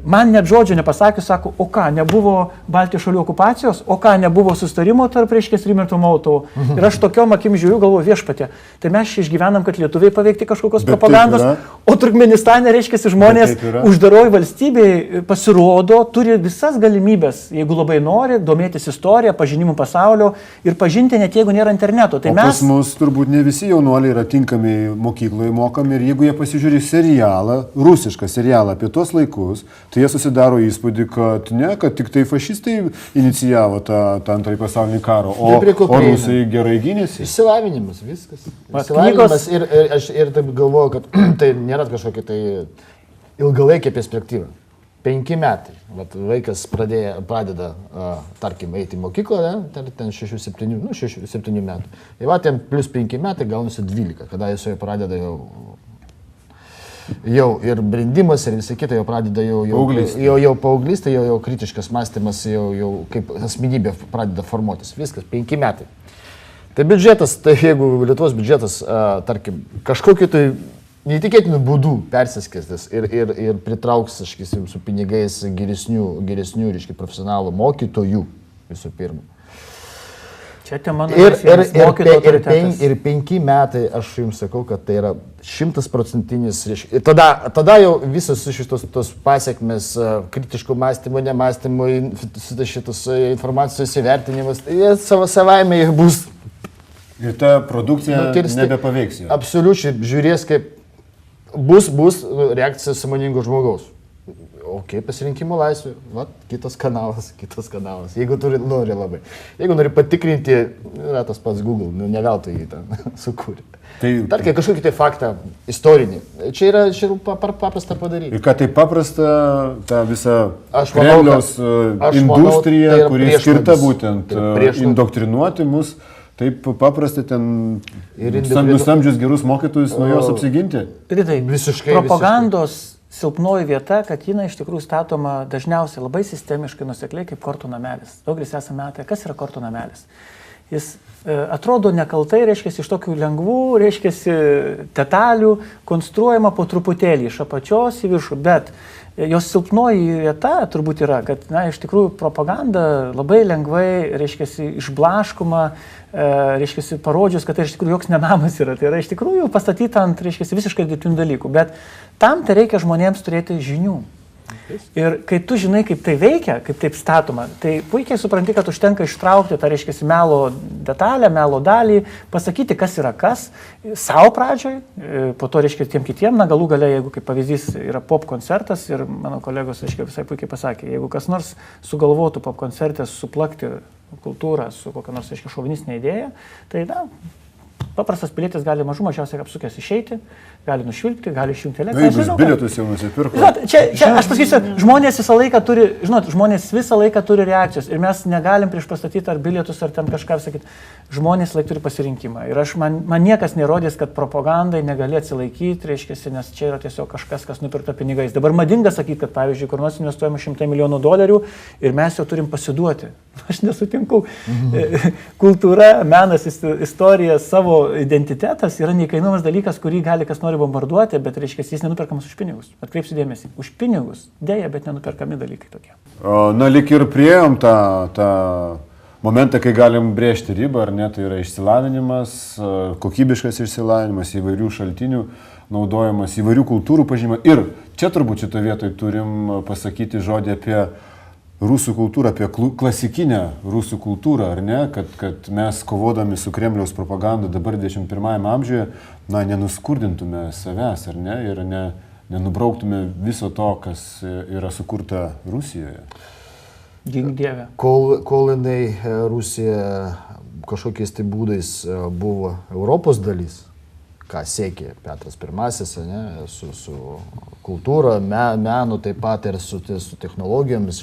Man net žodžio nepasakius, sako, o ką, nebuvo Baltijos šalių okupacijos, o ką, nebuvo sustarimo tarp, reiškia, Ribbentrop-Molotovo. Ir aš tokiom akim žiūriu, galvoju, viešpatie, tai mes išgyvenam, kad lietuviai paveikti kažkokios propagandos, o Turkmenistane, reiškia, žmonės uždaroj valstybėje pasirodo, turi visas galimybės, jeigu labai nori, domėtis istoriją, pažinimu pasaulio ir pažinti net jeigu nėra interneto. Tai pas mus turbūt ne visi jaunuoliai yra tinkami mokykloje mokami ir jeigu jie pasižiūri serialą, rusišką serialą apie tuos laikus, tai jie susidaro įspūdį, kad ne, kad tik tai fašistai inicijavo tą antrąjį pasaulinį karą, o rusai gerai gynėsi. Išsilavinimas, viskas. Išsilavinimas ir aš taip galvoju, kad tai nėra kažkokia tai ilgalaikė perspektyva. 5 metai. Vat vaikas pradeda, tarkim, eiti į mokyklą, ten 6-7 metų. Ir va, ten plus 5 metai gaunasi 12, kada jis jau pradeda jau ir brendimas ir visai kita, jau pradeda jau paauglystė, jau kritiškas mąstymas, jau kaip asmenybė pradeda formuotis. Viskas, 5 metai. Tai biudžetas, tai jeigu Lietuvos biudžetas, tarkim, kažkokiu tai neįtikėtinų būdų persiskestis ir pritrauks, sakysim, su pinigais geresnių, reiškia, profesionalų mokytojų visų pirma. Čia tema Ir 5 metai, aš jums sakau, kad tai yra 100%, reiškia. Tada jau visos šitos pasiekmes, kritiško mąstymo, nemąstymo, šitos informacijos įvertinimas, jie savaime bus. Ir ta produkcija nebepaveiks jo. Absoliučiai, žiūrės, kaip bus reakcija sąmoningo žmogaus. Ok, pasirinkimo laisvė, va, kitas kanalas, jeigu nori labai. Jeigu nori patikrinti, yra tas pats Google, ne veltui jį ten sukūrė. Tarkim, kažkokį tai faktą istorinį. Čia yra paprasta padaryti. Ir kad tai paprasta, ta visa Kremliaus industrija, kuri skirta būtent indoktrinuoti mus, taip paprastai ten nusamdžius gerus mokytojus nuo jos apsiginti. Ridai, propagandos silpnoji vieta, kad jinai iš tikrųjų statoma dažniausiai labai sistemiškai, nusekliai kaip kortų namelis. Daugelis esame matę, kas yra kortų namelis. Jis atrodo nekaltai, reiškia, iš tokių lengvų, reiškia, detalių, konstruojama po truputėlį iš apačios į viršų, bet jos silpnoji vieta turbūt yra, kad, na, iš tikrųjų propaganda labai lengvai, reiškia, išblaškoma, reiškia, parodžius, kad tai iš tikrųjų joks nenamas yra. Tai yra iš tikrųjų pastatyta ant, reiškia, visiškai dirbtinių dalykų, bet tam tai reikia žmonėms turėti žinių. Ir kai tu žinai, kaip tai veikia, kaip taip statoma, tai puikiai supranti, kad užtenka ištraukti tą, reiškia, melo detalę, melo dalį, pasakyti, kas yra kas, savo pradžioj, po to, reiškia, tiem kitiem, na, galų gale, jeigu kaip pavyzdys yra pop koncertas ir mano kolegos, reiškia, visai puikiai pasakė, jeigu kas nors sugalvotų pop koncerte suplakti kultūrą su kokia nors, reiškia, šovinistinė idėja, tai, na, paprastas pilietis gali mažiausiai apsukęs išeiti, gali nušvilpti, gali išjungti elektrą. Jeigu jūs bilietus jau nusipirko. Žinot, čia aš pasakysiu, žmonės visą laiką turi reakcijos ir mes negalim priešpastatyti ar bilietus, ar ten kažką sakyti. Žmonės laik turi pasirinkimą. Ir man niekas nerodys, kad propagandai negali atsilaikyti, reiškia, nes čia yra tiesiog kažkas, kas nupirkta pinigais. Dabar madinga sakyti, kad, pavyzdžiui, kur nors investuojama $100 milijonų ir mes jau turim pasiduoti. Aš nesutinku. Kultūra, menas, istorija, savo identitetas yra neįkainojamas dalykas, kurį gali kas nori bombarduoti, bet, reiškia, jis nenuperkamas už pinigus. Atkreipsiu dėmesį. Už pinigus. Dėja, bet nenuperkami dalykai tokie. Na, lyg ir priėjom tą momentą, kai galim brėžti ribą, ar ne, tai yra išsilavinimas, kokybiškas išsilavinimas, įvairių šaltinių naudojimas, įvairių kultūrų pažymą. Ir čia turbūt šito vietoj turim pasakyti žodį apie rusų kultūrą, apie klasikinę rusų kultūrą, ar ne, kad mes kovodami su Kremliaus propaganda dabar 21 amžiuje, na, nenuskurdintume savęs, ar ne, ir nenubrauktume viso to, kas yra sukurta Rusijoje. Gink Dieve. Kol jinai Rusija kažkokiais tai būdais buvo Europos dalis, ką siekė Petras I, ne, su kultūra, menu taip pat ir su technologijomis,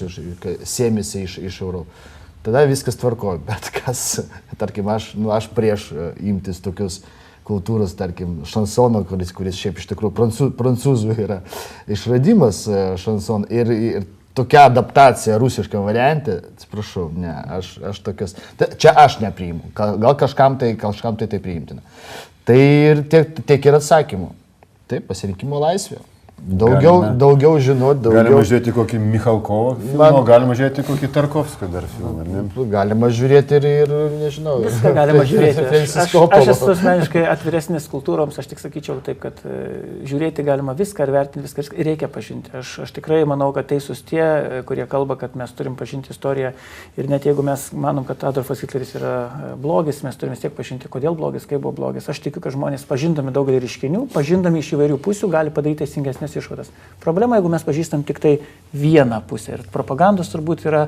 sėmėsi iš Europos. Tada viskas tvarkojo, bet kas, tarkim, aš prieš imtis tokius kultūros, tarkim, šansono, kuris šiaip iš tikrųjų prancūzų yra išradimas šanson ir tokia adaptacija rusiškam variante, atsiprašau, ne, aš tokios, čia aš nepriimu, gal kažkam tai priimtina. Tai ir tiek ir atsakymų. Taip, pasirinkimo laisvė. Daugiau žinot, daugiau. Galima žiūrėti kokį Michalkovo filmą, galima žiūrėti kokį Tarkovskio dar filmą, ne? Galima žiūrėti ir nežinau. Viską galima žiūrėti. Aš esu asmeniškai atviresnis kultūroms, aš tik sakyčiau taip, kad žiūrėti galima viską ir vertinti viską ir reikia pažinti. Aš tikrai manau, kad teisūs tie, kurie kalba, kad mes turim pažinti istoriją ir net jeigu mes manom, kad Adolfas Hitleris yra blogis, mes turime vis tiek pažinti, kodėl blogis, kaip buvo blogis. Aš tikiu, kad žmonės pažindami daugelį reiškinių, pažindami iš įvairių pusių, gali padaryti teisingesnės išvadas. Problema, jeigu mes pažįstam tik tai vieną pusę. Ir propagandos turbūt yra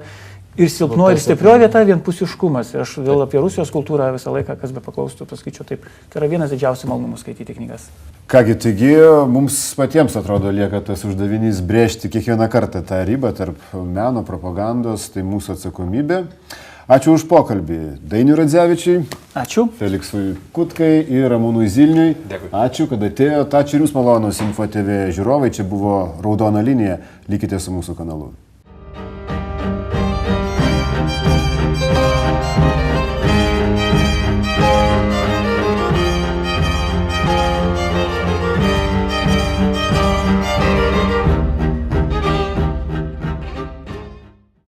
ir silpnoji, ir stiprioji vieta, vienpusiškumas. Ir aš vėl apie Rusijos kultūrą visą laiką, kas be paklaustų, pasakyčiau taip. Tai yra vienas didžiausių malonumų skaityti knygas. Kągi, taigi mums patiems atrodo lieka tas uždavinys brėžti kiekvieną kartą tą ribą tarp meno, propagandos, tai mūsų atsakomybė. Ačiū už pokalbį Dainiui Radzevičiui. Ačiū. Feliksui Kutkai ir Ramūnui Zilniui. Dėkui. Ačiū, kad atėjote. Ačiū ir jūs malonūs Info TV žiūrovai. Čia buvo Raudona linija. Likite su mūsų kanalu.